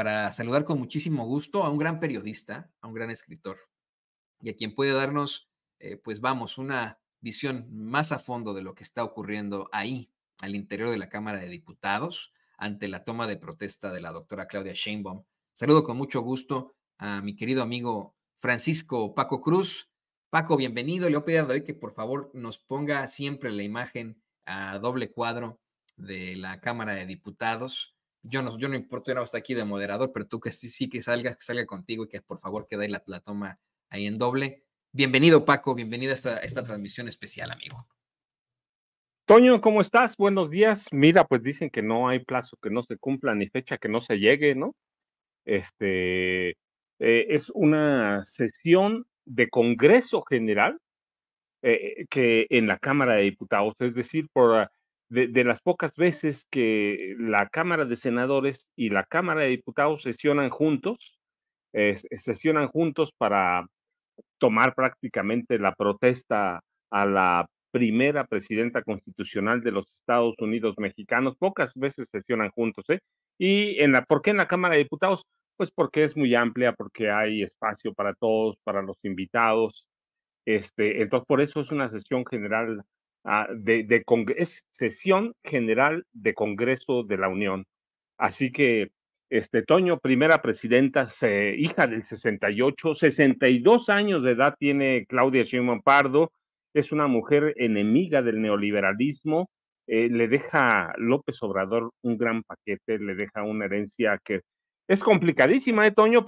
para saludar con muchísimo gusto a un gran periodista, a un gran escritor, y a quien puede darnos, pues vamos, una visión más a fondo de lo que está ocurriendo ahí, al interior de la Cámara de Diputados, ante la toma de protesta de la doctora Claudia Sheinbaum. Saludo con mucho gusto a mi querido amigo Francisco Paco Cruz. Paco, bienvenido. Le voy a pedir hoy que por favor nos ponga siempre la imagen a doble cuadro de la Cámara de Diputados. Yo no importo, yo no estoy aquí de moderador, pero tú que sí que salga contigo y que por favor quede la toma ahí en doble. Bienvenido, Paco, bienvenida a esta transmisión especial, amigo. Toño, ¿cómo estás? Buenos días. Mira, pues dicen que no hay plazo que no se cumpla ni fecha que no se llegue, ¿no? Es una sesión de Congreso General que en la Cámara de Diputados, es decir, de las pocas veces que la Cámara de Senadores y la Cámara de Diputados sesionan juntos para tomar prácticamente la protesta a la primera presidenta constitucional de los Estados Unidos mexicanos. Pocas veces sesionan juntos, ¿eh? ¿Por qué en la Cámara de Diputados? Pues porque es muy amplia, porque hay espacio para todos, para los invitados. Entonces, por eso es una sesión general es sesión general de Congreso de la Unión. Así que, Toño, primera presidenta, hija del 68, 62 años de edad tiene Claudia Sheinbaum Pardo, es una mujer enemiga del neoliberalismo, le deja López Obrador un gran paquete, le deja una herencia que es complicadísima, Toño.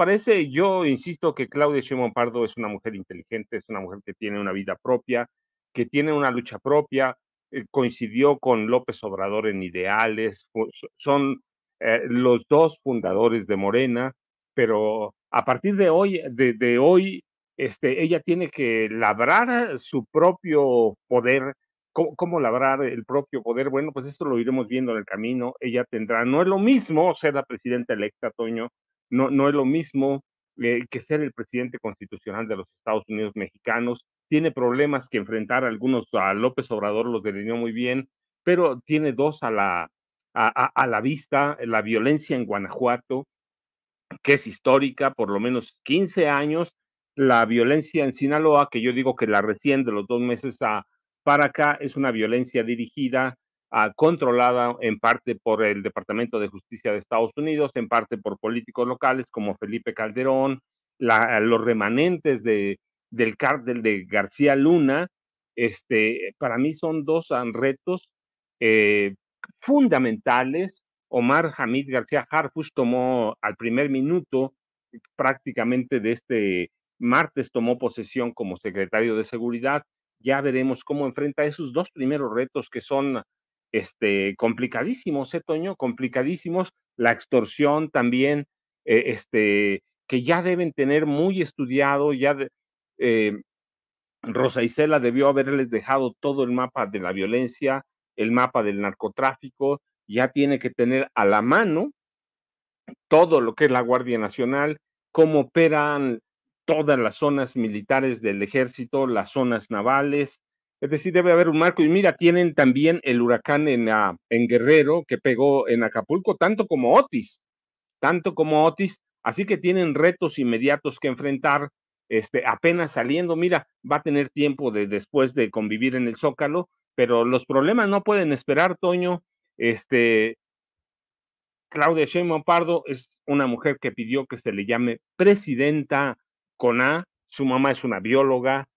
Yo insisto que Claudia Sheinbaum Pardo es una mujer inteligente, es una mujer que tiene una vida propia, que tiene una lucha propia, coincidió con López Obrador en ideales, son los dos fundadores de Morena, pero a partir de hoy, ella tiene que labrar su propio poder. ¿Cómo labrar el propio poder? Bueno, pues esto lo iremos viendo en el camino. Ella tendrá, no es lo mismo ser la presidenta electa, Toño, no es lo mismo que ser el presidente constitucional de los Estados Unidos mexicanos. Tiene problemas que enfrentar algunos, a López Obrador los delineó muy bien, pero tiene dos a la vista: la violencia en Guanajuato, que es histórica, por lo menos 15 años, la violencia en Sinaloa, que yo digo que la recién de los 2 meses para acá es una violencia dirigida, controlada en parte por el Departamento de Justicia de Estados Unidos, en parte por políticos locales como Felipe Calderón, los remanentes del cártel de García Luna. Para mí son dos retos eh, fundamentales. Omar Hamid García Harfuch tomó al primer minuto prácticamente de este martes, tomó posesión como secretario de Seguridad. Ya veremos cómo enfrenta esos dos primeros retos que son complicadísimos, Toño, complicadísimos. La extorsión también, que ya deben tener muy estudiado. Rosa Isela debió haberles dejado todo el mapa de la violencia, el mapa del narcotráfico. Ya tiene que tener a la mano todo lo que es la Guardia Nacional, cómo operan todas las zonas militares del ejército, las zonas navales. Es decir, debe haber un marco. Y mira, tienen también el huracán en Guerrero, que pegó en Acapulco, tanto como Otis, así que tienen retos inmediatos que enfrentar. Apenas saliendo, mira, va a tener tiempo después de convivir en el Zócalo, pero los problemas no pueden esperar, Toño. Claudia Sheinbaum Pardo es una mujer que pidió que se le llame presidenta con A. Su mamá es una bióloga.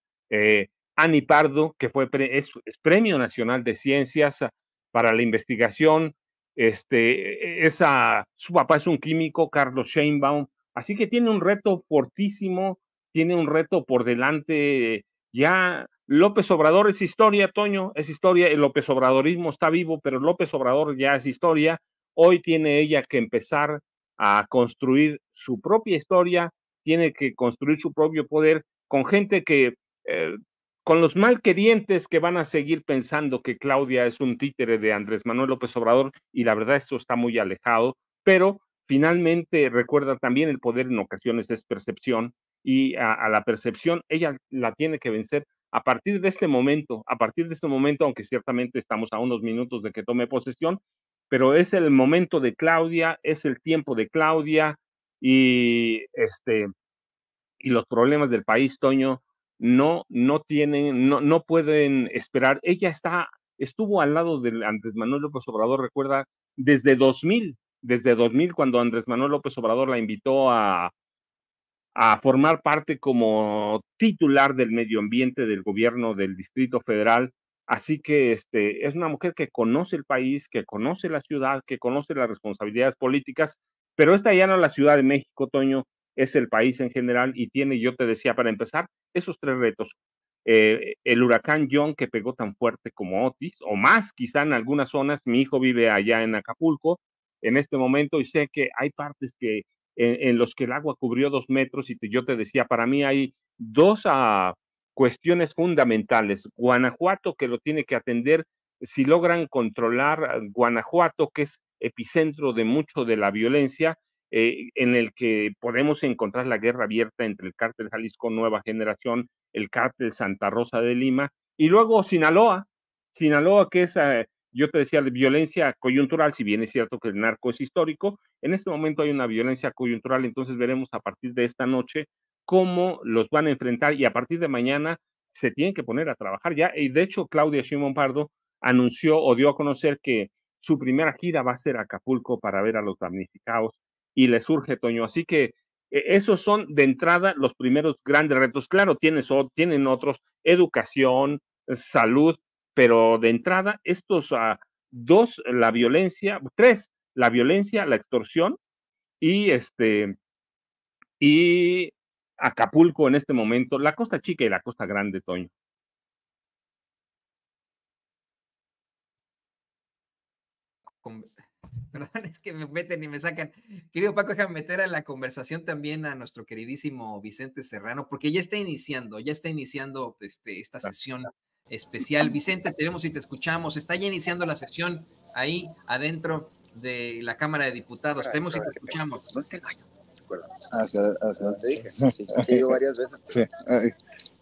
Ani Pardo, que es Premio Nacional de Ciencias para la investigación. Su papá es un químico, Carlos Sheinbaum. Así que tiene un reto fortísimo, tiene un reto por delante. Ya López Obrador es historia, Toño, es historia. El López Obradorismo está vivo, pero López Obrador ya es historia. Hoy tiene ella que empezar a construir su propia historia, tiene que construir su propio poder con gente con los malquerientes que van a seguir pensando que Claudia es un títere de Andrés Manuel López Obrador, y la verdad esto está muy alejado, pero finalmente recuerda también el poder en ocasiones es percepción, y a la percepción ella la tiene que vencer a partir de este momento, aunque ciertamente estamos a unos minutos de que tome posesión, pero es el momento de Claudia, es el tiempo de Claudia. y y los problemas del país, Toño, no pueden esperar. Ella estuvo al lado de Andrés Manuel López Obrador, recuerda, desde 2000, cuando Andrés Manuel López Obrador la invitó a formar parte como titular del medio ambiente del gobierno del Distrito Federal. Así que es una mujer que conoce el país, que conoce la ciudad, que conoce las responsabilidades políticas, pero esta ya no es la Ciudad de México, Toño, es el país en general y tiene, yo te decía, para empezar, esos tres retos. El huracán John, que pegó tan fuerte como Otis, o más quizá en algunas zonas. Mi hijo vive allá en Acapulco en este momento y sé que hay partes en los que el agua cubrió 2 metros, y yo te decía, para mí hay dos cuestiones fundamentales. Guanajuato, que lo tiene que atender, si logran controlar Guanajuato, que es epicentro de mucho de la violencia, en el que podemos encontrar la guerra abierta entre el cártel Jalisco Nueva Generación, el cártel Santa Rosa de Lima, y luego Sinaloa, que es, yo te decía, de violencia coyuntural. Si bien es cierto que el narco es histórico, en este momento hay una violencia coyuntural. Entonces veremos a partir de esta noche cómo los van a enfrentar, y a partir de mañana se tienen que poner a trabajar ya. Y de hecho, Claudia Sheinbaum Pardo anunció o dio a conocer que su primera gira va a ser a Acapulco para ver a los damnificados, y le surge, Toño. Así que esos son de entrada los primeros grandes retos. Claro, tienen otros, educación, salud, pero de entrada estos dos, la violencia, tres, la violencia, la extorsión y y Acapulco en este momento, la Costa Chica y la Costa Grande, Toño. Perdón, es que me meten y me sacan. Querido Paco, déjame meter a la conversación también a nuestro queridísimo Vicente Serrano, porque ya está iniciando esta sesión especial. Vicente, te vemos y te escuchamos. Está ya iniciando la sesión ahí adentro de la Cámara de Diputados. Te vemos y te escuchamos. No te engaño. Te dije, sí, te digo varias veces. Sí.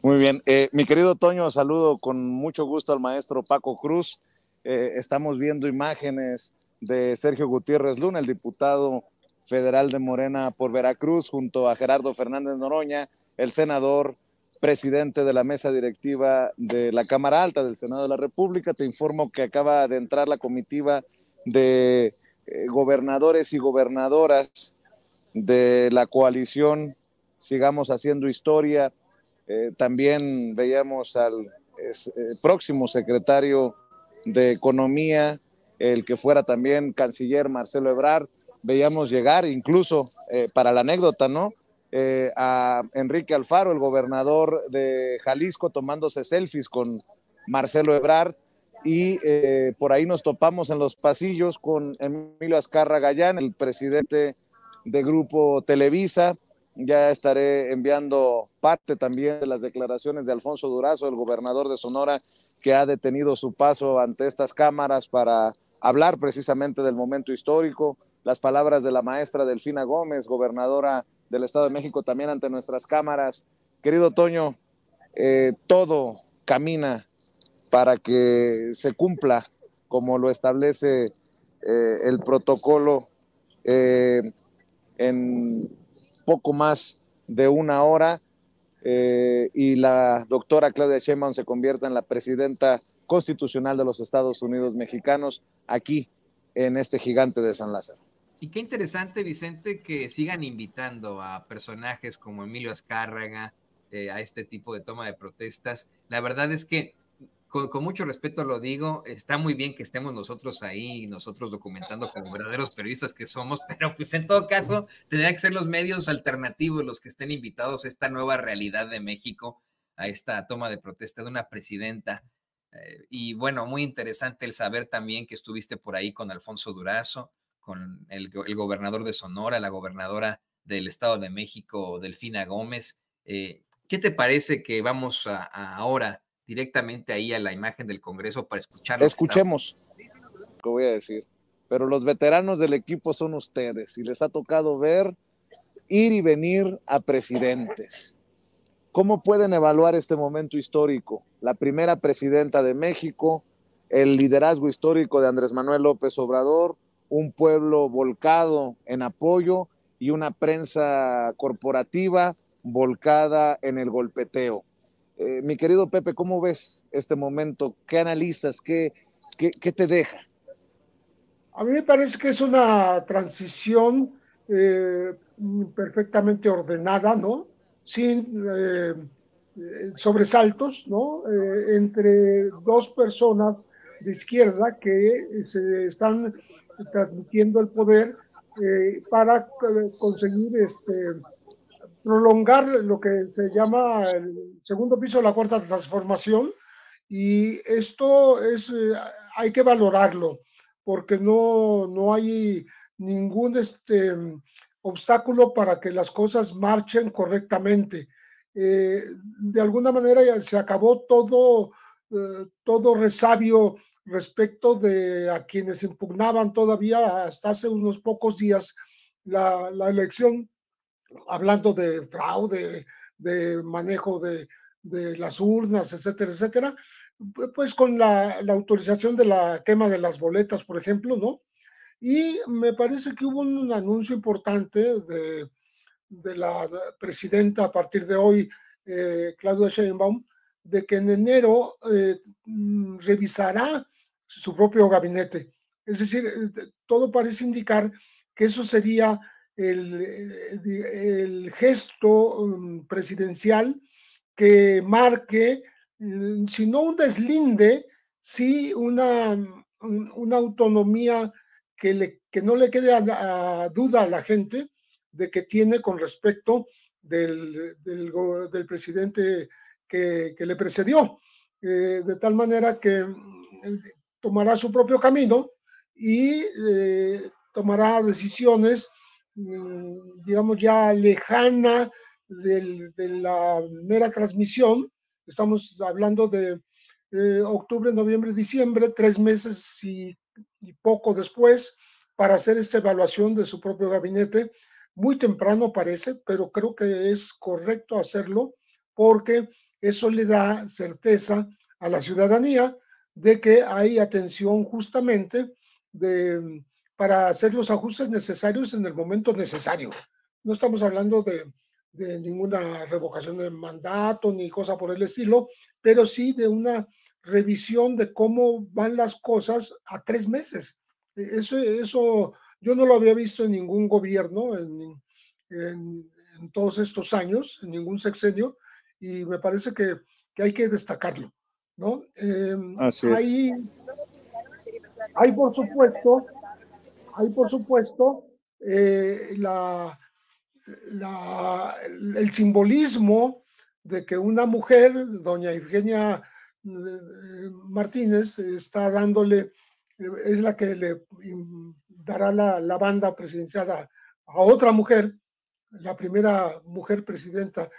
Muy bien. Mi querido Toño, saludo con mucho gusto al maestro Paco Cruz. Estamos viendo imágenes de Sergio Gutiérrez Luna, el diputado federal de Morena por Veracruz, junto a Gerardo Fernández Noroña, el senador presidente de la mesa directiva de la Cámara Alta del Senado de la República. Te informo que acaba de entrar la comitiva de gobernadores y gobernadoras de la coalición Sigamos Haciendo Historia. También veíamos al próximo secretario de Economía, el que fuera también canciller, Marcelo Ebrard. Veíamos llegar incluso, para la anécdota, ¿no? A Enrique Alfaro, el gobernador de Jalisco, tomándose selfies con Marcelo Ebrard. Y por ahí nos topamos en los pasillos con Emilio Azcárraga Gallán, el presidente de Grupo Televisa. Ya estaré enviando parte también de las declaraciones de Alfonso Durazo, el gobernador de Sonora, que ha detenido su paso ante estas cámaras para hablar precisamente del momento histórico. Las palabras de la maestra Delfina Gómez, gobernadora del Estado de México, también ante nuestras cámaras. Querido Toño, todo camina para que se cumpla como lo establece el protocolo en poco más de una hora, y la doctora Claudia Sheinbaum se convierta en la presidenta constitucional de los Estados Unidos mexicanos, aquí en este gigante de San Lázaro. Y qué interesante, Vicente, que sigan invitando a personajes como Emilio Azcárraga a este tipo de toma de protestas. La verdad es que, con mucho respeto lo digo, está muy bien que estemos nosotros ahí, nosotros documentando como verdaderos periodistas que somos, pero pues en todo caso tendría que ser los medios alternativos los que estén invitados a esta nueva realidad de México, a esta toma de protesta de una presidenta. Y bueno, muy interesante el saber también que estuviste por ahí con Alfonso Durazo, con el gobernador de Sonora, la gobernadora del Estado de México, Delfina Gómez. ¿Qué te parece que vamos ahora directamente ahí a la imagen del Congreso para escuchar lo Escuchemos, que voy a decir. Pero los veteranos del equipo son ustedes y les ha tocado ver ir y venir a presidentes. ¿Cómo pueden evaluar este momento histórico? La primera presidenta de México, el liderazgo histórico de Andrés Manuel López Obrador, un pueblo volcado en apoyo y una prensa corporativa volcada en el golpeteo. Mi querido Pepe, ¿cómo ves este momento? ¿Qué analizas? ¿Qué te deja? A mí me parece que es una transición perfectamente ordenada, ¿no? Sin sobresaltos, ¿no? Entre dos personas de izquierda que se están transmitiendo el poder para conseguir prolongar lo que se llama el segundo piso de la cuarta transformación, y esto hay que valorarlo porque no hay ningún obstáculo para que las cosas marchen correctamente. De alguna manera ya se acabó todo resabio respecto de a quienes impugnaban todavía hasta hace unos pocos días la elección, hablando de fraude, de manejo de las urnas, etcétera, etcétera, pues con la autorización de la quema de las boletas, por ejemplo, ¿no? Y me parece que hubo un anuncio importante de la presidenta a partir de hoy, Claudia Sheinbaum, de que en enero revisará su propio gabinete. Es decir, todo parece indicar que eso sería el gesto presidencial que marque, si no un deslinde, sí una autonomía que no le quede a duda a la gente de que tiene con respecto del presidente que le precedió, de tal manera que tomará su propio camino y tomará decisiones, digamos, ya lejana de la mera transmisión. Estamos hablando de octubre, noviembre, diciembre, 3 meses y poco después, para hacer esta evaluación de su propio gabinete. Muy temprano parece, pero creo que es correcto hacerlo porque eso le da certeza a la ciudadanía de que hay atención justamente para hacer los ajustes necesarios en el momento necesario. No estamos hablando de ninguna revocación de mandato ni cosa por el estilo, pero sí de una revisión de cómo van las cosas a 3 meses. Eso yo no lo había visto en ningún gobierno en todos estos años, en ningún sexenio, y me parece que hay que destacarlo, ¿no? Así es. Hay por supuesto, el simbolismo de que una mujer, doña Ifigenia Martínez, está dándole, es la que le dará la banda presidencial a otra mujer, la primera mujer presidenta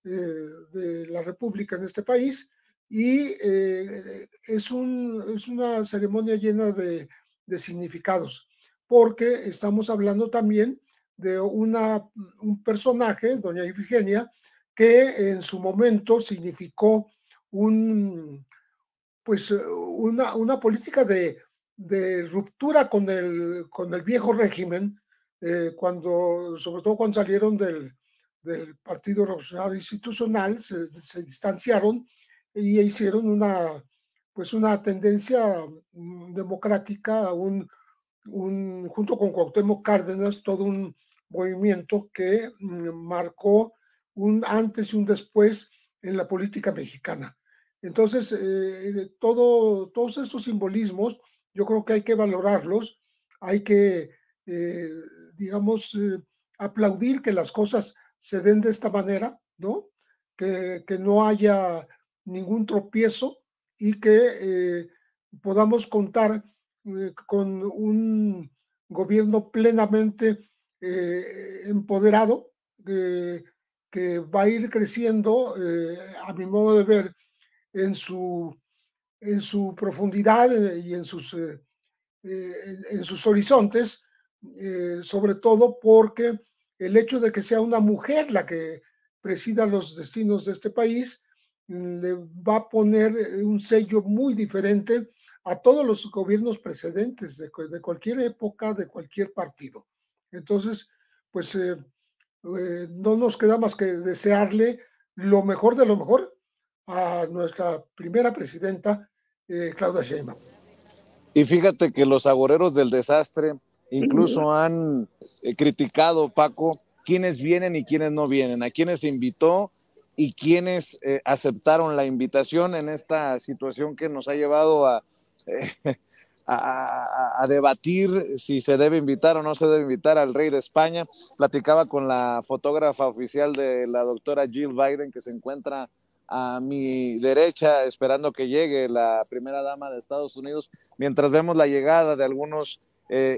de la República en este país, y es una ceremonia llena de significados, porque estamos hablando también de un personaje, doña Ifigenia, que en su momento significó una política de ruptura con el viejo régimen, sobre todo cuando salieron del Partido Revolucionario Institucional, se distanciaron y hicieron una tendencia democrática, junto con Cuauhtémoc Cárdenas, todo un movimiento que marcó un antes y un después en la política mexicana. Entonces, todos estos simbolismos, yo creo que hay que valorarlos, hay que, digamos, aplaudir que las cosas se den de esta manera, ¿no? Que no haya ningún tropiezo y que podamos contar con un gobierno plenamente empoderado, que va a ir creciendo, a mi modo de ver, en su profundidad y en sus horizontes, sobre todo porque el hecho de que sea una mujer la que presida los destinos de este país le va a poner un sello muy diferente a todos los gobiernos precedentes de cualquier época, de cualquier partido. Entonces, pues no nos queda más que desearle lo mejor de lo mejor a nuestra primera presidenta, Claudia Sheinbaum. Y fíjate que los agoreros del desastre incluso han criticado, Paco, quiénes vienen y quiénes no vienen, a quiénes se invitó y quiénes aceptaron la invitación en esta situación que nos ha llevado a debatir si se debe invitar o no se debe invitar al rey de España. Platicaba con la fotógrafa oficial de la doctora Jill Biden, que se encuentra a mi derecha esperando que llegue la primera dama de Estados Unidos, mientras vemos la llegada de algunos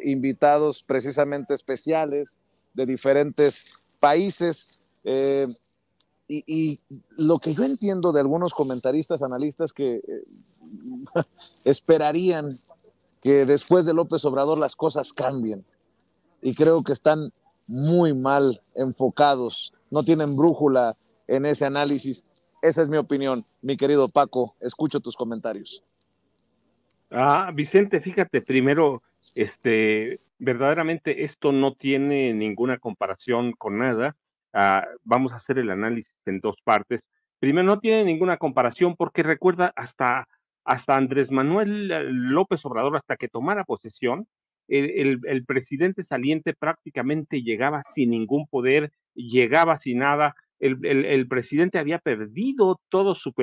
invitados precisamente especiales de diferentes países. Y lo que yo entiendo de algunos comentaristas, analistas que esperarían que después de López Obrador las cosas cambien, y creo que están muy mal enfocados, no tienen brújula en ese análisis. Esa es mi opinión, mi querido Paco, escucho tus comentarios. Vicente, fíjate, primero, verdaderamente esto no tiene ninguna comparación con nada. Vamos a hacer el análisis en dos partes. Primero, no tiene ninguna comparación porque recuerda hasta Andrés Manuel López Obrador, hasta que tomara posesión, el presidente saliente prácticamente llegaba sin ningún poder, llegaba sin nada. El presidente había perdido todo su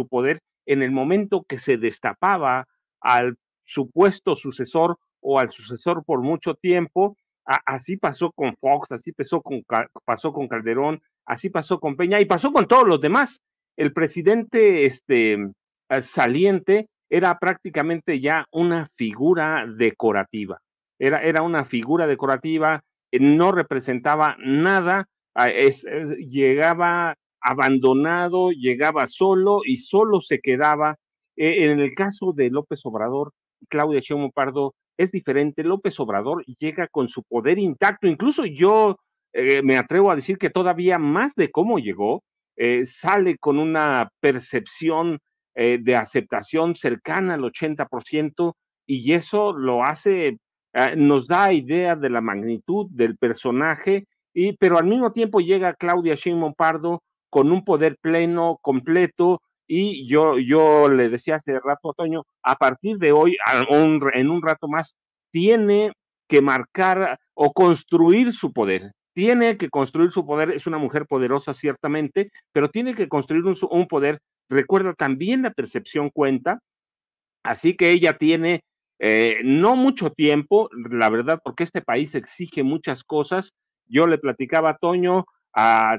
poder en el momento que se destapaba al supuesto sucesor o al sucesor por mucho tiempo. Así pasó con Fox, así pasó con Calderón, así pasó con Peña y pasó con todos los demás. El presidente saliente era prácticamente ya una figura decorativa. Era una figura decorativa, no representaba nada, llegaba abandonado, llegaba solo y solo se quedaba. En el caso de López Obrador, Claudia Sheinbaum Pardo, es diferente. López Obrador llega con su poder intacto, incluso yo me atrevo a decir que todavía más de cómo llegó, sale con una percepción de aceptación cercana al 80%, y eso lo hace, nos da idea de la magnitud del personaje, pero al mismo tiempo llega Claudia Sheinbaum Pardo con un poder pleno, completo. Y yo le decía hace rato, Toño, a partir de hoy, en un rato más, tiene que marcar o construir su poder. Tiene que construir su poder. Es una mujer poderosa, ciertamente, pero tiene que construir un poder. Recuerda, también la percepción cuenta. Así que ella tiene no mucho tiempo, la verdad, porque este país exige muchas cosas. Yo le platicaba a Toño,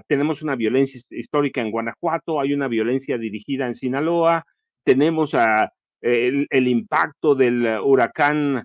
tenemos una violencia histórica en Guanajuato, hay una violencia dirigida en Sinaloa, tenemos el impacto del huracán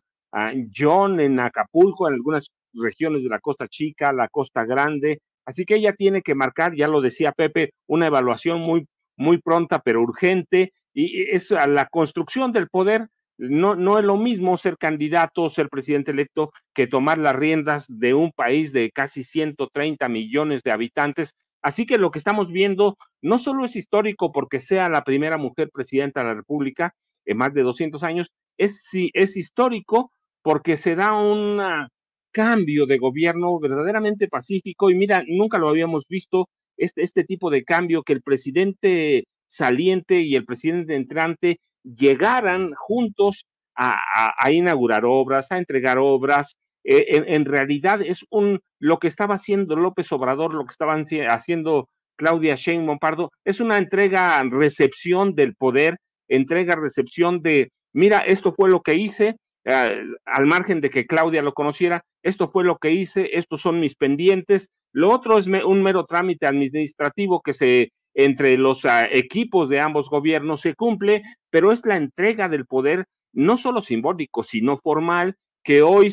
John en Acapulco, en algunas regiones de la Costa Chica, la Costa Grande. Así que ella tiene que marcar, ya lo decía Pepe, una evaluación muy, muy pronta, pero urgente. Y es la construcción del poder. No es lo mismo ser candidato, ser presidente electo, que tomar las riendas de un país de casi 130 millones de habitantes. Así que lo que estamos viendo no solo es histórico porque sea la primera mujer presidenta de la República en más de 200 años, es histórico porque se da un cambio de gobierno verdaderamente pacífico. Y mira, nunca lo habíamos visto, este tipo de cambio, que el presidente saliente y el presidente entrante llegaran juntos a inaugurar obras, a entregar obras. En realidad es lo que estaba haciendo López Obrador, lo que estaban haciendo Claudia Sheinbaum Pardo, es una entrega-recepción del poder, entrega-recepción de, mira, esto fue lo que hice, al margen de que Claudia lo conociera, esto fue lo que hice, estos son mis pendientes. Lo otro es un mero trámite administrativo que entre los equipos de ambos gobiernos se cumple, pero es la entrega del poder, no solo simbólico, sino formal, que hoy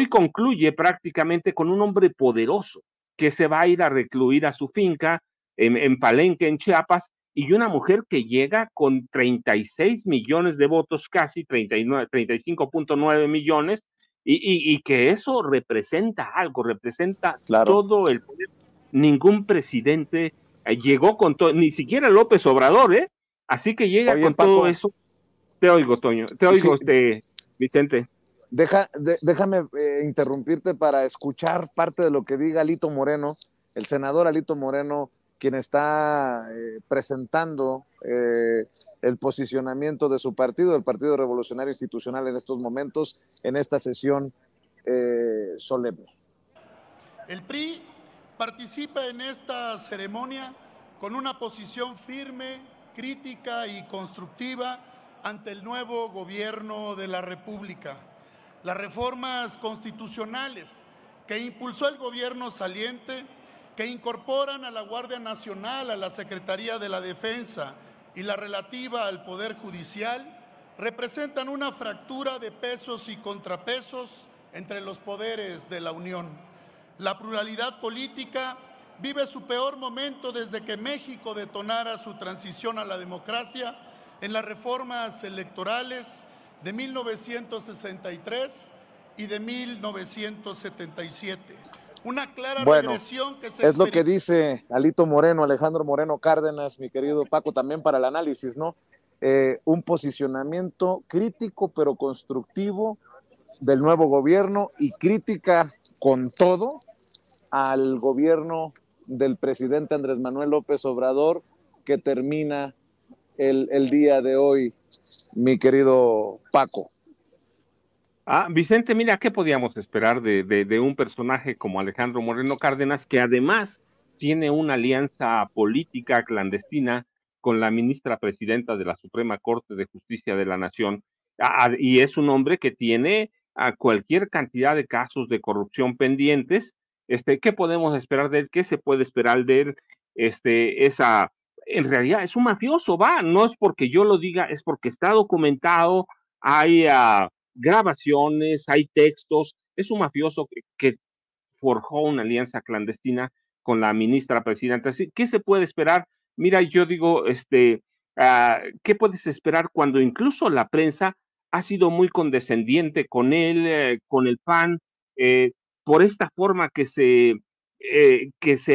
concluye prácticamente con un hombre poderoso que se va a ir a recluir a su finca en Palenque, en Chiapas, y una mujer que llega con 36 millones de votos, casi 35.9 millones, y que eso representa algo, representa todo el poder. Ningún presidente llegó con todo, ni siquiera López Obrador, así que llega con Paco, todo eso. Te oigo, Toño, te oigo, Vicente. Déjame interrumpirte para escuchar parte de lo que diga Alito Moreno, el senador Alito Moreno, quien está presentando el posicionamiento de su partido, el Partido Revolucionario Institucional, en estos momentos, en esta sesión solemne. El PRI participa en esta ceremonia con una posición firme, crítica y constructiva ante el nuevo gobierno de la República. Las reformas constitucionales que impulsó el gobierno saliente, que incorporan a la Guardia Nacional a la Secretaría de la Defensa y la relativa al Poder Judicial, representan una fractura de pesos y contrapesos entre los poderes de la Unión. La pluralidad política vive su peor momento desde que México detonara su transición a la democracia en las reformas electorales de 1963 y de 1977. Una clara regresión que se es lo que dice Alito Moreno, Alejandro Moreno Cárdenas, mi querido Paco, también para el análisis, ¿no? Un posicionamiento crítico pero constructivo del nuevo gobierno y crítica con todo al gobierno del presidente Andrés Manuel López Obrador, que termina el día de hoy, mi querido Paco. Vicente, mira, ¿qué podíamos esperar de un personaje como Alejandro Moreno Cárdenas, que además tiene una alianza política clandestina con la ministra presidenta de la Suprema Corte de Justicia de la Nación, y es un hombre que tiene cualquier cantidad de casos de corrupción pendientes? ¿Qué podemos esperar de él? ¿Qué se puede esperar de él? En realidad es un mafioso, no es porque yo lo diga, es porque está documentado, hay grabaciones, hay textos, es un mafioso que forjó una alianza clandestina con la ministra presidenta. ¿Qué se puede esperar? Mira, yo digo, ¿qué puedes esperar cuando incluso la prensa ha sido muy condescendiente con él, con el PAN, por esta forma que se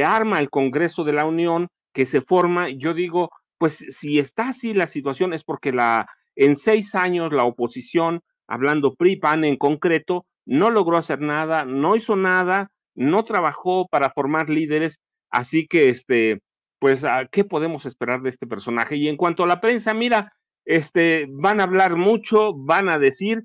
arma el Congreso de la Unión, que se forma? Yo digo, pues si está así la situación es porque en 6 años la oposición, hablando PRI-PAN en concreto, no logró hacer nada, no hizo nada, no trabajó para formar líderes, así que pues ¿qué podemos esperar de este personaje? Y en cuanto a la prensa, mira, van a hablar mucho, van a decir,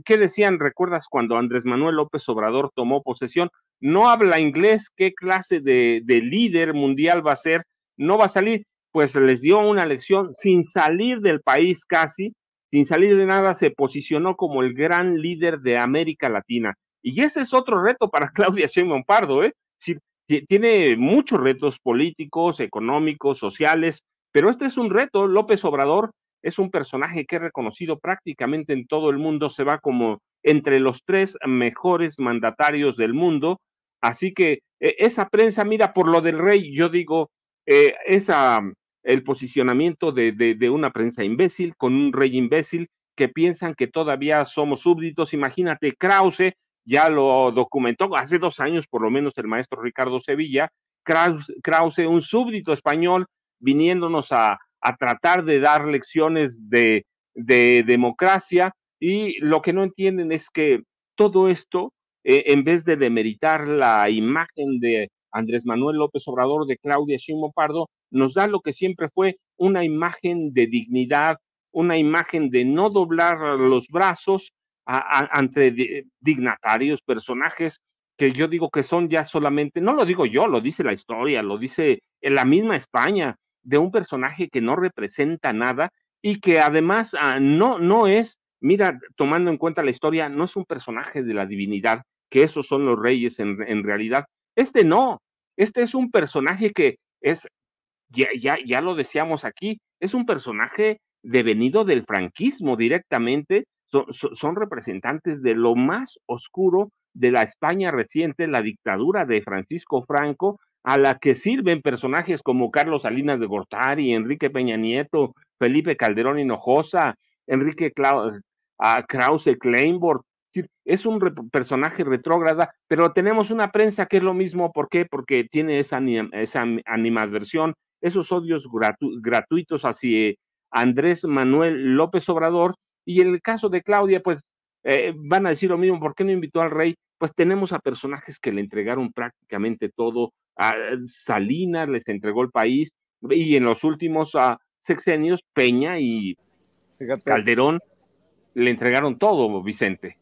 ¿qué decían? ¿Recuerdas cuando Andrés Manuel López Obrador tomó posesión? No habla inglés, ¿qué clase de líder mundial va a ser? No va a salir. Pues les dio una lección sin salir del país casi, sin salir de nada, se posicionó como el gran líder de América Latina. Y ese es otro reto para Claudia Sheinbaum Pardo, Sí, tiene muchos retos políticos, económicos, sociales, pero este es un reto. López Obrador es un personaje que es reconocido prácticamente en todo el mundo, se va como entre los 3 mejores mandatarios del mundo, así que esa prensa, mira, por lo del rey, yo digo, el posicionamiento de una prensa imbécil con un rey imbécil que piensan que todavía somos súbditos. Imagínate, Krause ya lo documentó hace 2 años, por lo menos, el maestro Ricardo Sevilla. Krause, un súbdito español, viniéndonos a tratar de dar lecciones de democracia, y lo que no entienden es que todo esto, en vez de demeritar la imagen de Andrés Manuel López Obrador, de Claudia Sheinbaum Pardo, nos da lo que siempre fue una imagen de dignidad, una imagen de no doblar los brazos ante dignatarios, personajes que yo digo que son ya solamente, no lo digo yo, lo dice la historia, lo dice en la misma España, de un personaje que no representa nada y que además no es, mira, tomando en cuenta la historia, no es un personaje de la divinidad, que esos son los reyes en realidad. No, es un personaje que es, ya lo decíamos aquí, es un personaje devenido del franquismo directamente, son representantes de lo más oscuro de la España reciente, la dictadura de Francisco Franco, a la que sirven personajes como Carlos Salinas de Gortari, Enrique Peña Nieto, Felipe Calderón Hinojosa, Enrique Krause Kleinborg. Es un personaje retrógrada, pero tenemos una prensa que es lo mismo. ¿Por qué? Porque tiene esa animadversión, esos odios gratuitos hacia Andrés Manuel López Obrador. Y en el caso de Claudia, pues van a decir lo mismo, ¿por qué no invitó al rey? Pues tenemos a personajes que le entregaron prácticamente todo, a Salinas les entregó el país, y en los últimos sexenios, Peña y Calderón le entregaron todo, Vicente.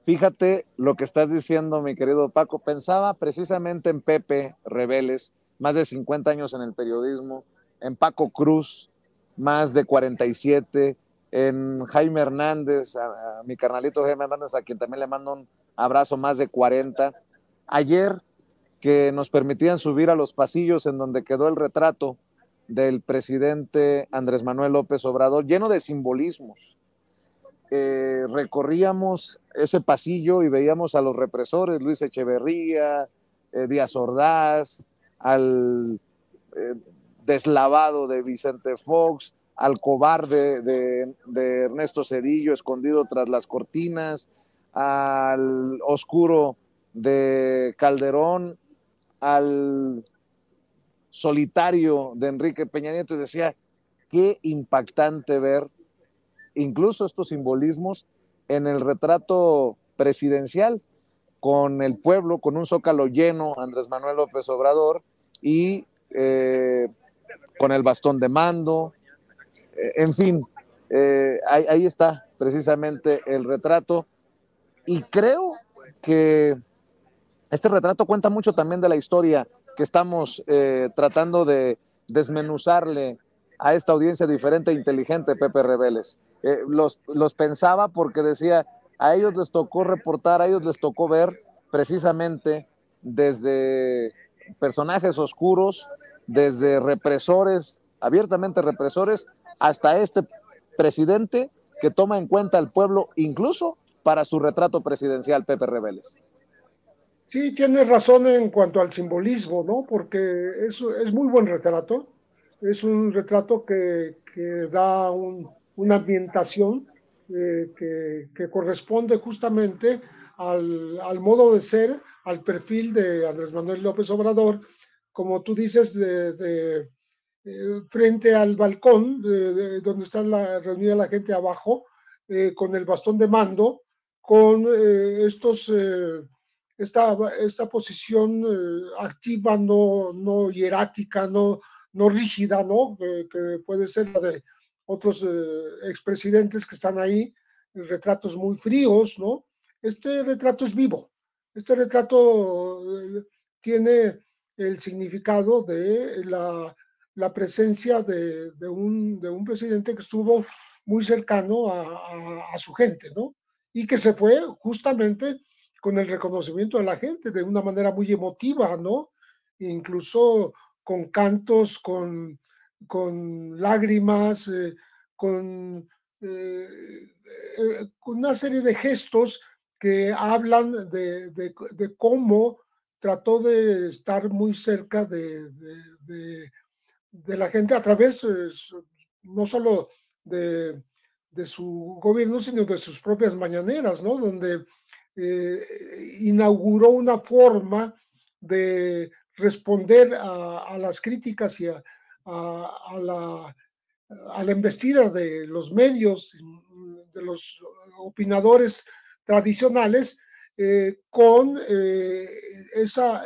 Fíjate lo que estás diciendo, mi querido Paco. Pensaba precisamente en Pepe Rebeles, más de 50 años en el periodismo, en Paco Cruz, más de 47, en Jaime Hernández, a mi carnalito Jaime Hernández, a quien también le mando un abrazo, más de 40. Ayer que nos permitían subir a los pasillos en donde quedó el retrato del presidente Andrés Manuel López Obrador, lleno de simbolismos. Recorríamos ese pasillo y veíamos a los represores, Luis Echeverría, Díaz Ordaz, al deslavado de Vicente Fox, al cobarde de Ernesto Zedillo escondido tras las cortinas, al oscuro de Calderón, al solitario de Enrique Peña Nieto, y decía, qué impactante ver incluso estos simbolismos en el retrato presidencial, con el pueblo, con un zócalo lleno, Andrés Manuel López Obrador, y con el bastón de mando, en fin, ahí está precisamente el retrato, y creo que este retrato cuenta mucho también de la historia que estamos tratando de desmenuzarle a esta audiencia diferente e inteligente, Pepe Rebeles. Los pensaba porque decía, a ellos les tocó reportar, a ellos les tocó ver precisamente desde personajes oscuros, desde represores, abiertamente represores, hasta este presidente que toma en cuenta al pueblo incluso para su retrato presidencial, Pepe Rebeles. Sí, tienes razón en cuanto al simbolismo, ¿no? Porque es muy buen retrato. Es un retrato que da una ambientación que corresponde justamente al modo de ser, al perfil de Andrés Manuel López Obrador, como tú dices, frente al balcón, donde está reunida la gente abajo, con el bastón de mando, con esta posición activa, no hierática, no rígida, ¿no? Que puede ser la de otros expresidentes que están ahí, retratos muy fríos, ¿no? Este retrato es vivo. Este retrato tiene el significado de la presencia de un presidente que estuvo muy cercano a su gente, ¿no? Y que se fue justamente con el reconocimiento de la gente de una manera muy emotiva, ¿no? Incluso con cantos, con lágrimas, con una serie de gestos que hablan de cómo trató de estar muy cerca de la gente a través no solo de su gobierno, sino de sus propias mañaneras, ¿no? Donde inauguró una forma de responder a las críticas y a la embestida de los medios, de los opinadores tradicionales, con esa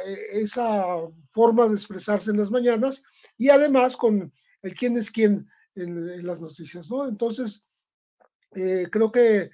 forma de expresarse en las mañanas y además con el quién es quién en las noticias, ¿no? Entonces, creo que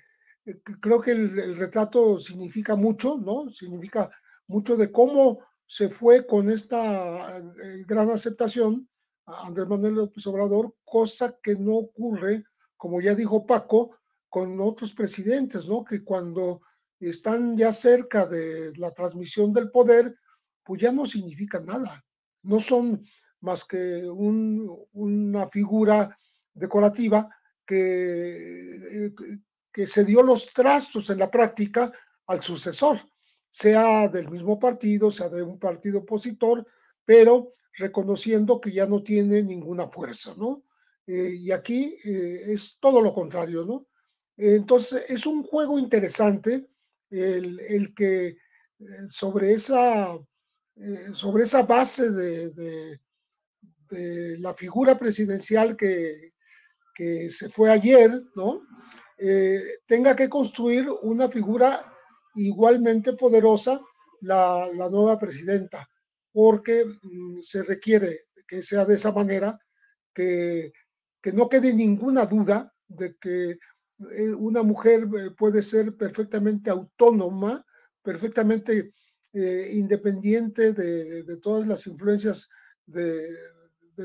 el retrato significa mucho, ¿no? Significa mucho de cómo se fue con esta gran aceptación a Andrés Manuel López Obrador, cosa que no ocurre, como ya dijo Paco, con otros presidentes, ¿no? Que cuando están ya cerca de la transmisión del poder, pues ya no significa nada. No son más que una figura decorativa que se dio los trastos en la práctica al sucesor, sea del mismo partido, sea de un partido opositor, pero reconociendo que ya no tiene ninguna fuerza, ¿no? Y aquí es todo lo contrario, ¿no? Entonces, es un juego interesante el que sobre esa base de la figura presidencial que se fue ayer, ¿no? tenga que construir una figura igualmente poderosa la nueva presidenta, porque se requiere que sea de esa manera, que no quede ninguna duda de que una mujer puede ser perfectamente autónoma, perfectamente independiente de todas las influencias de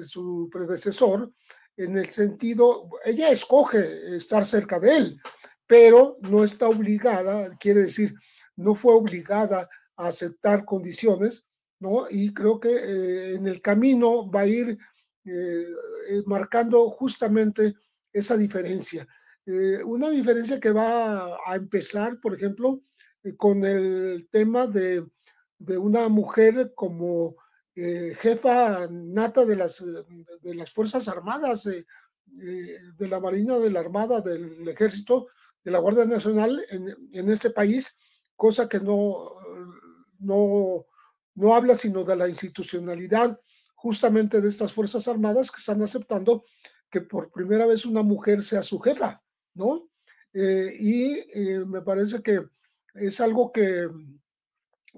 su predecesor, en el sentido, ella escoge estar cerca de él, pero no está obligada, quiere decir, no fue obligada a aceptar condiciones, ¿no? Y creo que en el camino va a ir marcando justamente esa diferencia. Una diferencia que va a empezar, por ejemplo, con el tema de una mujer como jefa nata de las Fuerzas Armadas, de la Marina, de la Armada, del Ejército, de la Guardia Nacional en este país, cosa que no habla sino de la institucionalidad justamente de estas Fuerzas Armadas que están aceptando que por primera vez una mujer sea su jefa, ¿no? Me parece que es algo que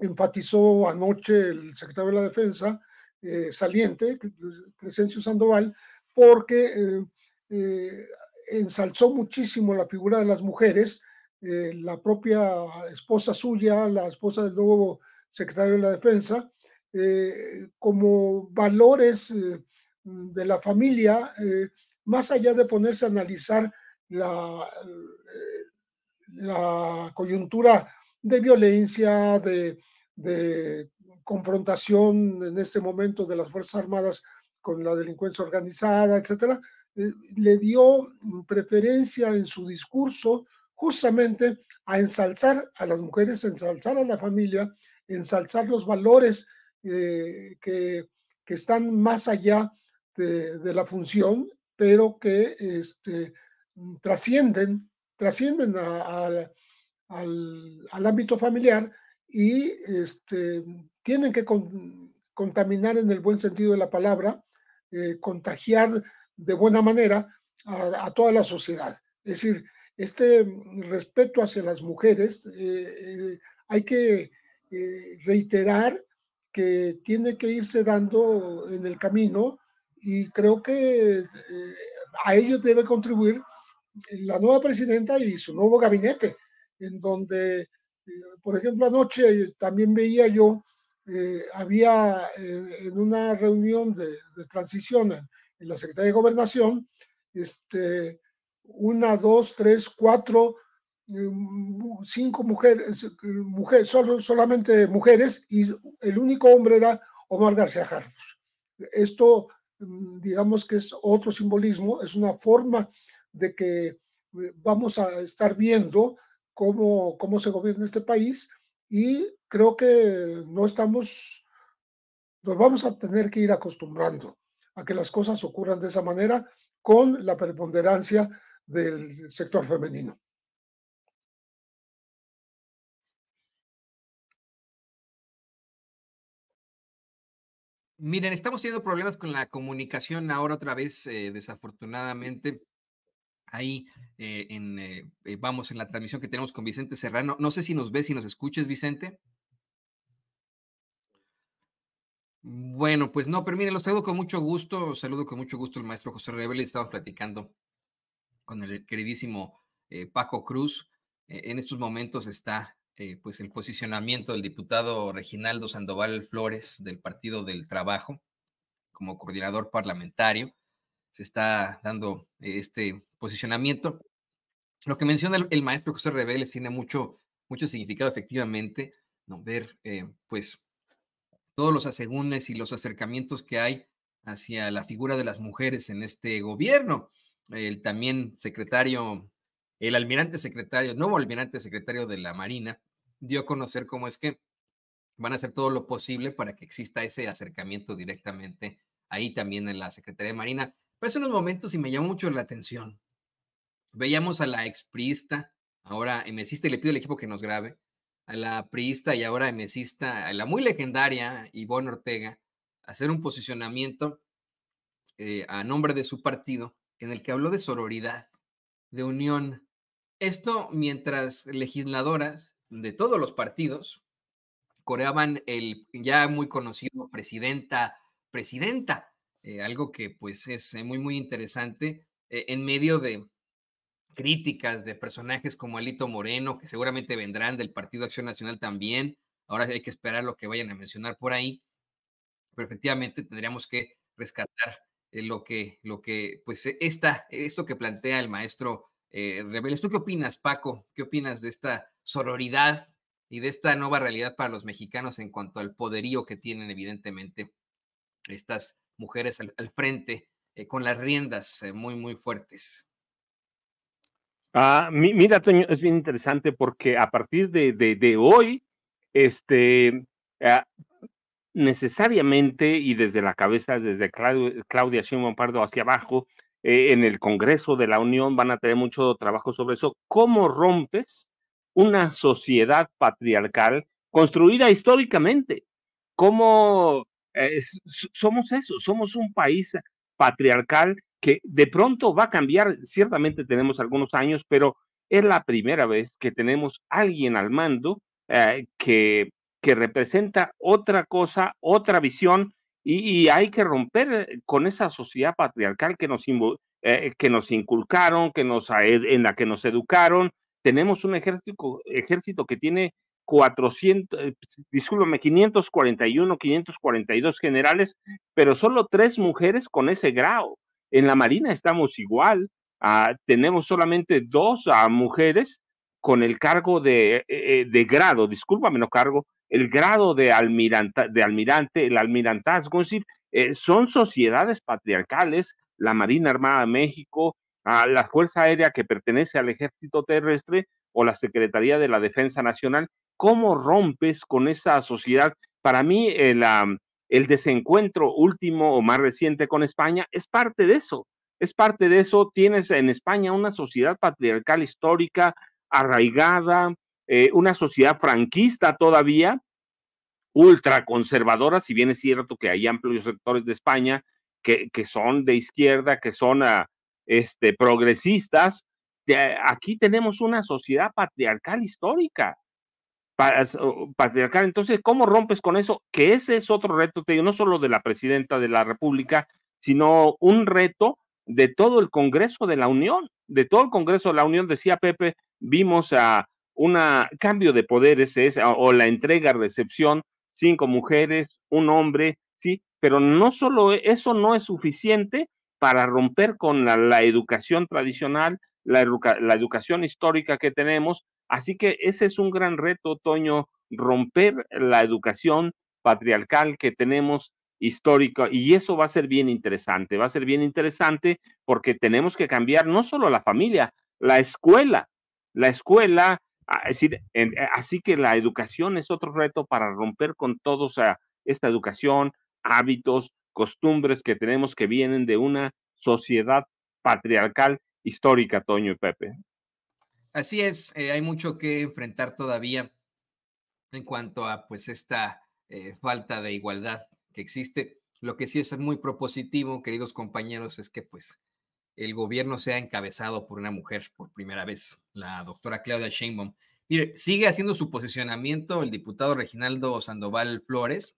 enfatizó anoche el secretario de la Defensa saliente, Crescencio Sandoval, porque ensalzó muchísimo la figura de las mujeres, la propia esposa suya, la esposa del nuevo secretario de la Defensa, como valores de la familia, más allá de ponerse a analizar la coyuntura de violencia, de confrontación en este momento de las Fuerzas Armadas con la delincuencia organizada, etcétera, le dio preferencia en su discurso justamente a ensalzar a las mujeres, ensalzar a la familia, ensalzar los valores que están más allá de la función, pero que trascienden al ámbito familiar y tienen que contaminar en el buen sentido de la palabra, contagiar de buena manera a toda la sociedad. Es decir, este respeto hacia las mujeres hay que reiterar que tiene que irse dando en el camino y creo que a ello debe contribuir la nueva presidenta y su nuevo gabinete, en donde, por ejemplo, anoche también veía yo, había en una reunión de transición en la Secretaría de Gobernación, una, dos, tres, cuatro, cinco mujeres solamente mujeres, y el único hombre era Omar García Harfuch. Esto, digamos que es otro simbolismo, es una forma de que vamos a estar viendo cómo se gobierna este país y creo que nos vamos a tener que ir acostumbrando a que las cosas ocurran de esa manera con la preponderancia del sector femenino. Miren, estamos teniendo problemas con la comunicación ahora otra vez, desafortunadamente. Ahí vamos en la transmisión que tenemos con Vicente Serrano. No sé si nos ves, si nos escuches, Vicente. Bueno, pues no, pero miren, los saludo con mucho gusto. Saludo con mucho gusto al maestro José Rebele. Estamos platicando con el queridísimo Paco Cruz. En estos momentos está pues el posicionamiento del diputado Reginaldo Sandoval Flores del Partido del Trabajo como coordinador parlamentario. Se está dando este posicionamiento. Lo que menciona el maestro José Reveles tiene mucho significado, efectivamente, ¿no? Ver pues todos los asegúnes y los acercamientos que hay hacia la figura de las mujeres en este gobierno. El también secretario, el almirante secretario, nuevo almirante secretario de la Marina, dio a conocer cómo es que van a hacer todo lo posible para que exista ese acercamiento directamente ahí también en la Secretaría de Marina. Pero hace unos momentos y me llamó mucho la atención. Veíamos a la expriista, ahora emesista, y le pido al equipo que nos grabe, a la priista y ahora emesista, a la muy legendaria Ivonne Ortega, hacer un posicionamiento a nombre de su partido en el que habló de sororidad, de unión, Esto mientras legisladoras de todos los partidos coreaban el ya muy conocido presidenta, algo que pues es muy interesante en medio de críticas de personajes como Alito Moreno, que seguramente vendrán del Partido Acción Nacional también. Ahora hay que esperar lo que vayan a mencionar por ahí, pero efectivamente tendríamos que rescatar pues esto que plantea el maestro Reveles. ¿Tú qué opinas, Paco? ¿Qué opinas de esta sororidad y de esta nueva realidad para los mexicanos en cuanto al poderío que tienen evidentemente estas mujeres al frente, con las riendas muy fuertes? Mira, Toño, es bien interesante porque a partir de hoy, necesariamente y desde la cabeza, desde Claudia Sheinbaum Pardo hacia abajo, en el Congreso de la Unión van a tener mucho trabajo sobre eso. ¿Cómo rompes una sociedad patriarcal construida históricamente? ¿Cómo somos eso? Somos un país patriarcal que de pronto va a cambiar. Ciertamente tenemos algunos años, pero es la primera vez que tenemos alguien al mando que representa otra cosa, otra visión, y hay que romper con esa sociedad patriarcal que nos inculcaron, en la que nos educaron. Tenemos un ejército que tiene 541, 542 generales, pero solo 3 mujeres con ese grado. En la Marina estamos igual, tenemos solamente 2 mujeres con el cargo de grado, discúlpame, no cargo, el grado de almirante, el almirantazgo. Es decir, son sociedades patriarcales. La Marina Armada de México, la Fuerza Aérea que pertenece al Ejército Terrestre o la Secretaría de la Defensa Nacional. ¿Cómo rompes con esa sociedad? Para mí, el desencuentro último o más reciente con España es parte de eso. Es parte de eso. Tienes en España una sociedad patriarcal histórica arraigada, una sociedad franquista todavía, ultraconservadora, si bien es cierto que hay amplios sectores de España que son de izquierda, que son progresistas. Aquí tenemos una sociedad patriarcal histórica, patriarcal. Entonces, ¿cómo rompes con eso? Que ese es otro reto, te digo, no solo de la presidenta de la República, sino un reto de todo el Congreso de la Unión, decía Pepe. Vimos un cambio de poderes, o la entrega-recepción, 5 mujeres, 1 hombre, sí, pero no solo eso, no es suficiente para romper con la educación tradicional, la educación histórica que tenemos. Así que ese es un gran reto, Toño, romper la educación patriarcal que tenemos histórica, y eso va a ser bien interesante, porque tenemos que cambiar no solo la familia, la escuela, es decir, así que la educación es otro reto para romper con toda esta educación, hábitos, costumbres que tenemos que vienen de una sociedad patriarcal histórica, Toño y Pepe. Así es, hay mucho que enfrentar todavía en cuanto a pues esta falta de igualdad que existe. Lo que sí es muy propositivo, queridos compañeros, es que pues el gobierno sea encabezado por una mujer por primera vez, la doctora Claudia Sheinbaum. Mire, sigue haciendo su posicionamiento el diputado Reginaldo Sandoval Flores,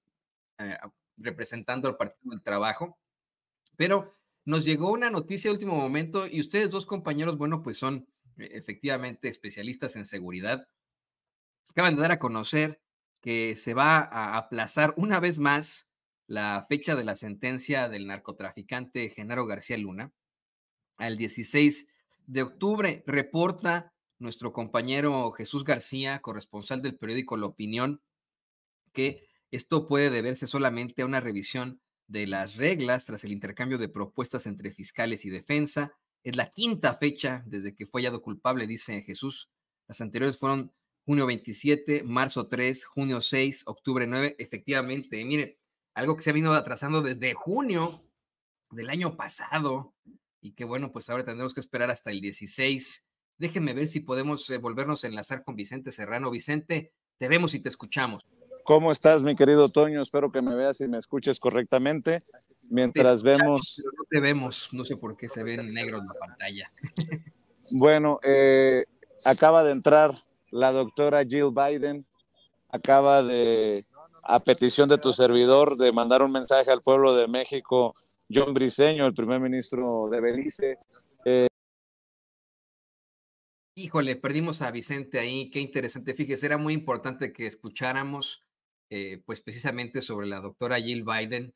representando al Partido del Trabajo, pero nos llegó una noticia de último momento y ustedes dos compañeros, bueno, pues son efectivamente especialistas en seguridad. Acaban de dar a conocer que se va a aplazar una vez más la fecha de la sentencia del narcotraficante Genaro García Luna al 16 de octubre. Reporta nuestro compañero Jesús García, corresponsal del periódico La Opinión, que esto puede deberse solamente a una revisión de las reglas tras el intercambio de propuestas entre fiscales y defensa. Es la 5ª fecha desde que fue hallado culpable, dice Jesús. Las anteriores fueron junio 27, marzo 3, junio 6, octubre 9. Efectivamente, mire, algo que se ha venido atrasando desde junio del año pasado y que bueno, pues ahora tendremos que esperar hasta el 16. Déjenme ver si podemos volvernos a enlazar con Vicente Serrano. Vicente, te vemos y te escuchamos. ¿Cómo estás, mi querido Toño? Espero que me veas y me escuches correctamente. Mientras vemos... No te vemos, no sé por qué se ve en negro en la pantalla. Bueno, acaba de entrar la doctora Jill Biden, acaba de, a petición de tu servidor, de mandar un mensaje al pueblo de México, John Briceño, el primer ministro de Belice. Híjole, perdimos a Vicente ahí, qué interesante. Fíjese, era muy importante que escucháramos, pues precisamente sobre la doctora Jill Biden,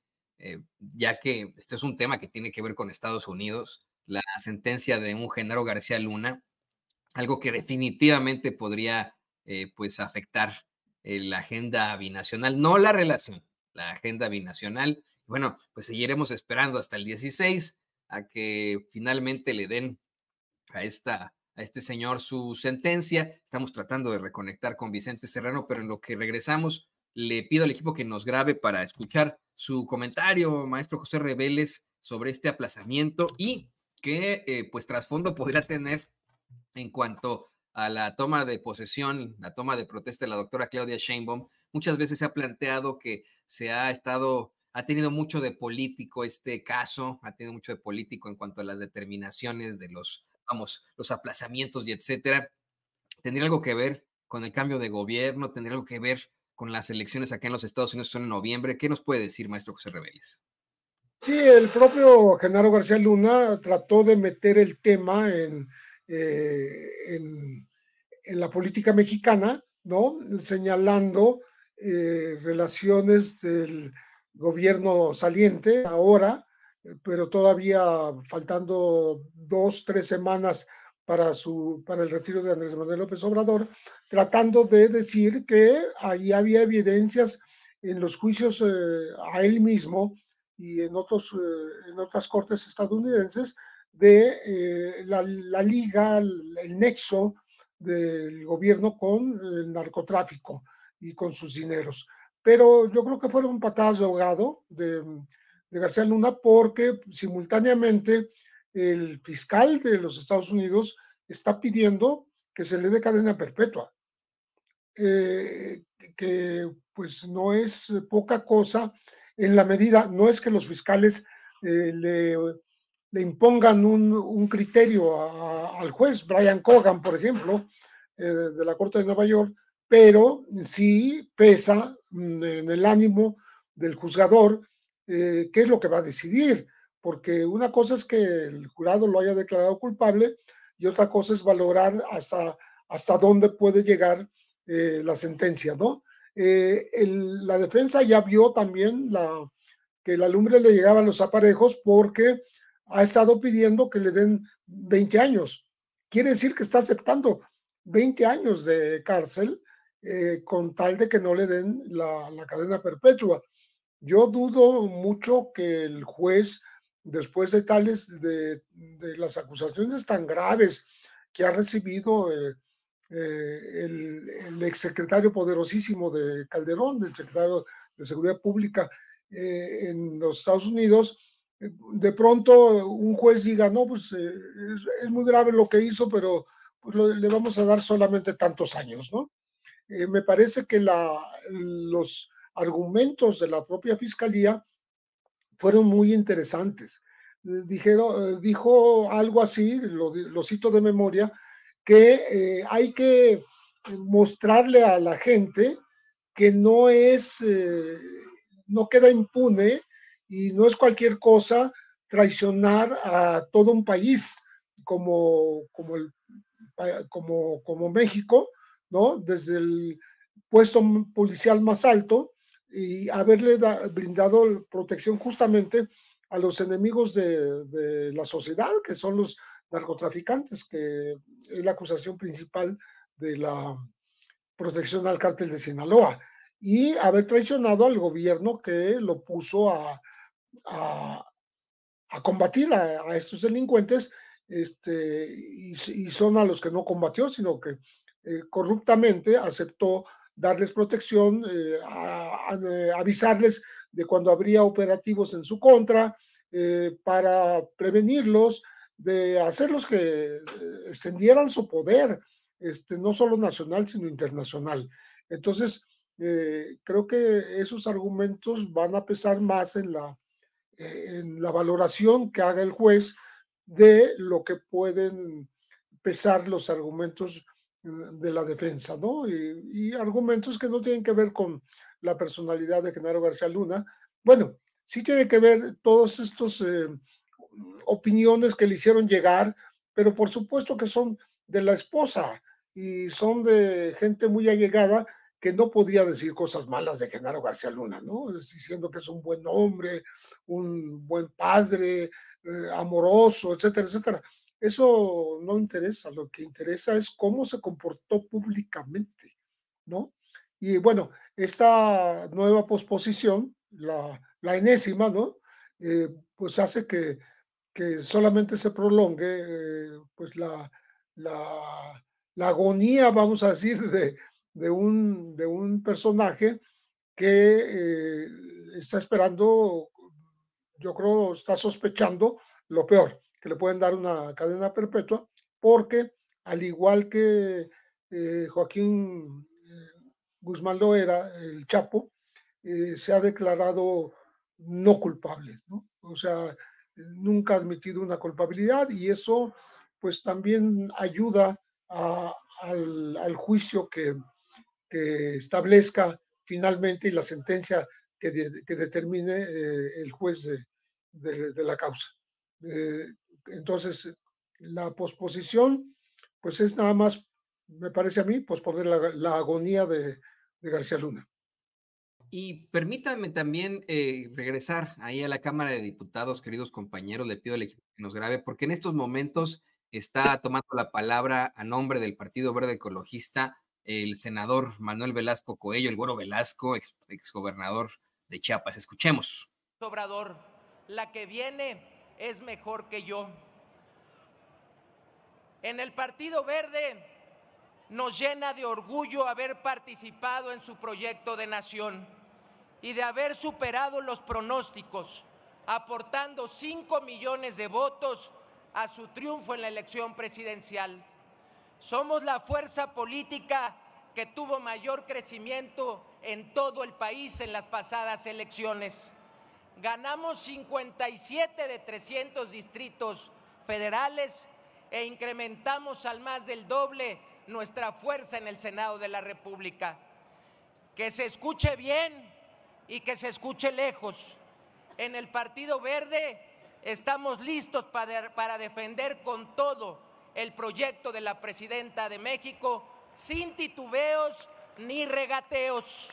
ya que este es un tema que tiene que ver con Estados Unidos, la sentencia de un Genaro García Luna, algo que definitivamente podría, pues, afectar la agenda binacional, no la relación, la agenda binacional. Bueno, pues seguiremos esperando hasta el 16 a que finalmente le den a este señor su sentencia. Estamos tratando de reconectar con Vicente Serrano, pero en lo que regresamos, le pido al equipo que nos grabe para escuchar su comentario, maestro José Reveles, sobre este aplazamiento y qué pues trasfondo podrá tener en cuanto a la toma de posesión, la toma de protesta de la doctora Claudia Sheinbaum. Muchas veces se ha planteado que ha tenido mucho de político este caso, ha tenido mucho de político en cuanto a las determinaciones de los aplazamientos y etcétera. ¿Tendría algo que ver con el cambio de gobierno? ¿Tendría algo que ver con las elecciones acá en los Estados Unidos, son en noviembre? ¿Qué nos puede decir, maestro José Reveles? Sí, el propio Genaro García Luna trató de meter el tema en la política mexicana, ¿no? Señalando relaciones del gobierno saliente ahora, pero todavía faltando 2, 3 semanas para el retiro de Andrés Manuel López Obrador, tratando de decir que ahí había evidencias en los juicios a él mismo y en otras cortes estadounidenses de la liga, el nexo del gobierno con el narcotráfico y con sus dineros. Pero yo creo que fueron patadas de ahogado de García Luna porque simultáneamente el fiscal de los Estados Unidos está pidiendo que se le dé cadena perpetua, que pues no es poca cosa en la medida, no es que los fiscales le impongan un criterio al juez, Brian Cogan, por ejemplo, de la Corte de Nueva York, pero sí pesa en el ánimo del juzgador qué es lo que va a decidir, porque una cosa es que el jurado lo haya declarado culpable y otra cosa es valorar hasta dónde puede llegar la sentencia, ¿no? La defensa ya vio también que la lumbre le llegaba a los aparejos porque ha estado pidiendo que le den 20 años. Quiere decir que está aceptando 20 años de cárcel con tal de que no le den la cadena perpetua. Yo dudo mucho que el juez, después de las acusaciones tan graves que ha recibido el exsecretario poderosísimo de Calderón, del secretario de Seguridad Pública en los Estados Unidos, de pronto un juez diga, no, pues es muy grave lo que hizo, pero pues le vamos a dar solamente tantos años, ¿no? Me parece que los argumentos de la propia fiscalía fueron muy interesantes. Dijo algo así, lo cito de memoria, que hay que mostrarle a la gente que no queda impune y no es cualquier cosa traicionar a todo un país como México, ¿no? Desde el puesto policial más alto y haberle brindado protección justamente a los enemigos de la sociedad, que son los narcotraficantes, que es la acusación principal de la protección al cártel de Sinaloa, y haber traicionado al gobierno que lo puso a combatir a estos delincuentes, y son a los que no combatió, sino que corruptamente aceptó darles protección, avisarles de cuando habría operativos en su contra, para prevenirlos, de hacerlos que extendieran su poder, no solo nacional, sino internacional. Entonces, creo que esos argumentos van a pesar más en la valoración que haga el juez de lo que pueden pesar los argumentos de la defensa, ¿no? Y argumentos que no tienen que ver con la personalidad de Genaro García Luna. Bueno, sí tiene que ver todos estos opiniones que le hicieron llegar, pero por supuesto que son de la esposa y son de gente muy allegada que no podía decir cosas malas de Genaro García Luna, ¿no? Diciendo que es un buen hombre, un buen padre, amoroso, etcétera, etcétera. Eso no interesa, lo que interesa es cómo se comportó públicamente, ¿no? Y bueno, esta nueva posposición, la enésima, ¿no? Pues hace que solamente se prolongue pues la agonía, vamos a decir, de un personaje que está esperando, yo creo, está sospechando lo peor, que le pueden dar una cadena perpetua, porque al igual que Joaquín Guzmán Loera, el Chapo, se ha declarado no culpable, ¿no? O sea, nunca ha admitido una culpabilidad y eso pues también ayuda al juicio que establezca finalmente y la sentencia que determine el juez de la causa. Entonces, la posposición, pues es nada más, me parece a mí, posponer la agonía de García Luna. Y permítanme también regresar ahí a la Cámara de Diputados, queridos compañeros, le pido al equipo que nos grabe, porque en estos momentos está tomando la palabra a nombre del Partido Verde Ecologista el senador Manuel Velasco Coello, el Güero Velasco, exgobernador de Chiapas. Escuchemos. Obrador, la que viene es mejor que yo. En el Partido Verde nos llena de orgullo haber participado en su proyecto de nación y de haber superado los pronósticos, aportando 5 millones de votos a su triunfo en la elección presidencial. Somos la fuerza política que tuvo mayor crecimiento en todo el país en las pasadas elecciones. Ganamos 57 de 300 distritos federales e incrementamos al más del doble nuestra fuerza en el Senado de la República. Que se escuche bien y que se escuche lejos. En el Partido Verde estamos listos para defender con todo el proyecto de la Presidenta de México, sin titubeos ni regateos.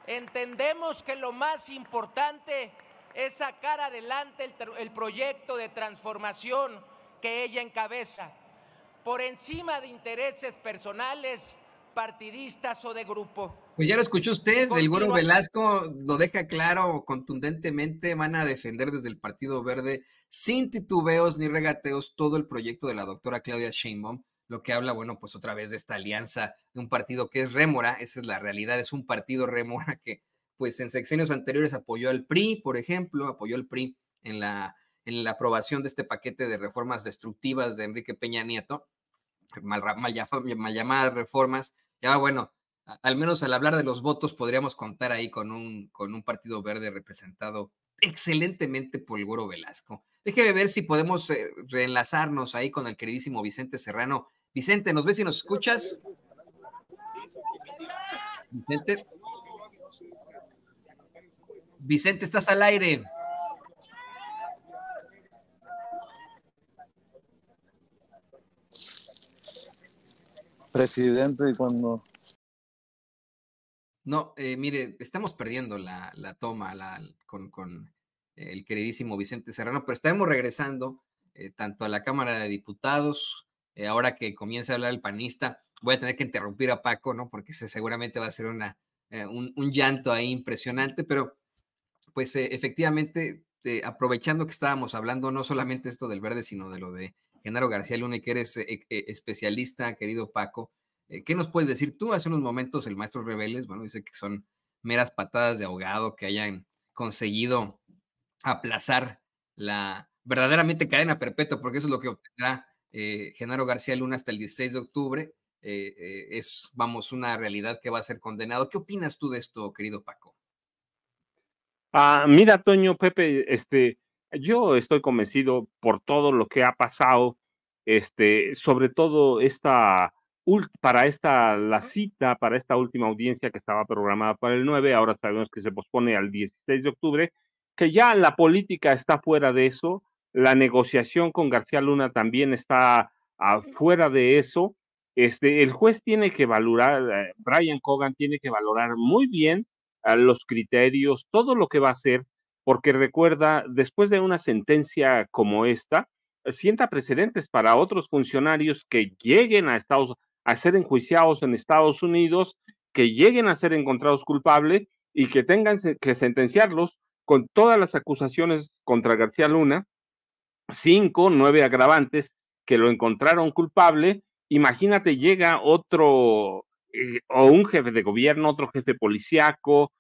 Entendemos que lo más importante es sacar adelante el proyecto de transformación que ella encabeza, por encima de intereses personales, partidistas o de grupo. Pues ya lo escuchó usted, el Güero Velasco lo deja claro contundentemente, van a defender desde el Partido Verde sin titubeos ni regateos todo el proyecto de la doctora Claudia Sheinbaum, lo que habla, bueno, pues otra vez de esta alianza de un partido que es rémora, esa es la realidad, es un partido rémora que pues en sexenios anteriores apoyó al PRI, por ejemplo, apoyó al PRI en la aprobación de este paquete de reformas destructivas de Enrique Peña Nieto, mal llamadas reformas, ya bueno, al menos al hablar de los votos podríamos contar ahí con un Partido Verde representado excelentemente por el Güero Velasco. Déjeme ver si podemos reenlazarnos ahí con el queridísimo Vicente Serrano. Vicente, ¿nos ves y nos escuchas? Vicente. Vicente, estás al aire. Presidente, cuando... No, mire, estamos perdiendo la toma con el queridísimo Vicente Serrano, pero estaremos regresando tanto a la Cámara de Diputados, ahora que comience a hablar el panista, voy a tener que interrumpir a Paco, ¿no? Porque seguramente va a ser un llanto ahí impresionante, pero pues efectivamente, aprovechando que estábamos hablando no solamente esto del verde, sino de lo de Genaro García Luna, y que eres especialista, querido Paco, ¿qué nos puedes decir tú? Hace unos momentos el maestro Rebeles, bueno, dice que son meras patadas de ahogado que hayan conseguido aplazar la verdaderamente cadena perpetua, porque eso es lo que obtendrá Genaro García Luna hasta el 16 de octubre. Es, vamos, una realidad que va a ser condenado. ¿Qué opinas tú de esto, querido Paco? Mira, Toño, Pepe, yo estoy convencido por todo lo que ha pasado, sobre todo esta la cita, para esta última audiencia que estaba programada para el 9, ahora sabemos que se pospone al 16 de octubre, que ya la política está fuera de eso, la negociación con García Luna también está fuera de eso. El juez tiene que valorar, Brian Cogan tiene que valorar muy bien los criterios, todo lo que va a hacer, porque recuerda, después de una sentencia como esta, sienta precedentes para otros funcionarios que lleguen a ser enjuiciados en Estados Unidos, que lleguen a ser encontrados culpables y que tengan que sentenciarlos con todas las acusaciones contra García Luna, 5, 9 agravantes que lo encontraron culpable. Imagínate, llega otro o un jefe de gobierno, otro jefe policíaco,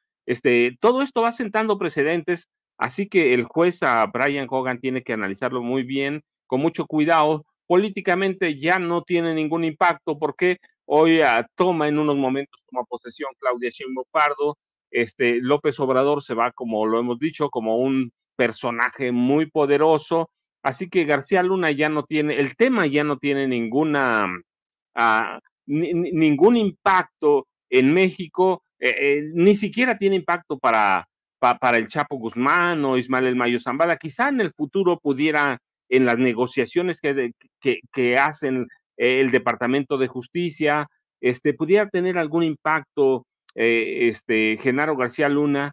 todo esto va sentando precedentes, así que el juez Brian Cogan tiene que analizarlo muy bien, con mucho cuidado. Políticamente ya no tiene ningún impacto porque hoy en unos momentos toma posesión Claudia Sheinbaum Pardo, López Obrador se va, como lo hemos dicho, como un personaje muy poderoso. Así que García Luna el tema ya no tiene ningún impacto en México, ni siquiera tiene impacto para el Chapo Guzmán o Ismael El Mayo Zambada. Quizá en el futuro pudiera, en las negociaciones que hacen el Departamento de Justicia, pudiera tener algún impacto Genaro García Luna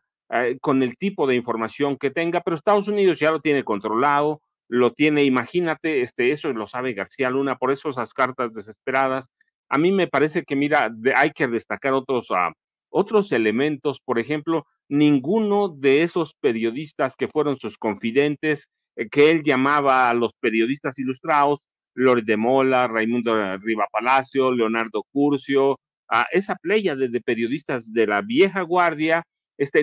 con el tipo de información que tenga, pero Estados Unidos ya lo tiene controlado, lo tiene, imagínate, eso lo sabe García Luna, por eso esas cartas desesperadas. A mí me parece que, mira, hay que destacar otros elementos. Por ejemplo, ninguno de esos periodistas que fueron sus confidentes, que él llamaba a los periodistas ilustrados, Loret de Mola, Raimundo Riva Palacio, Leonardo Curcio, esa playa de periodistas de la vieja guardia,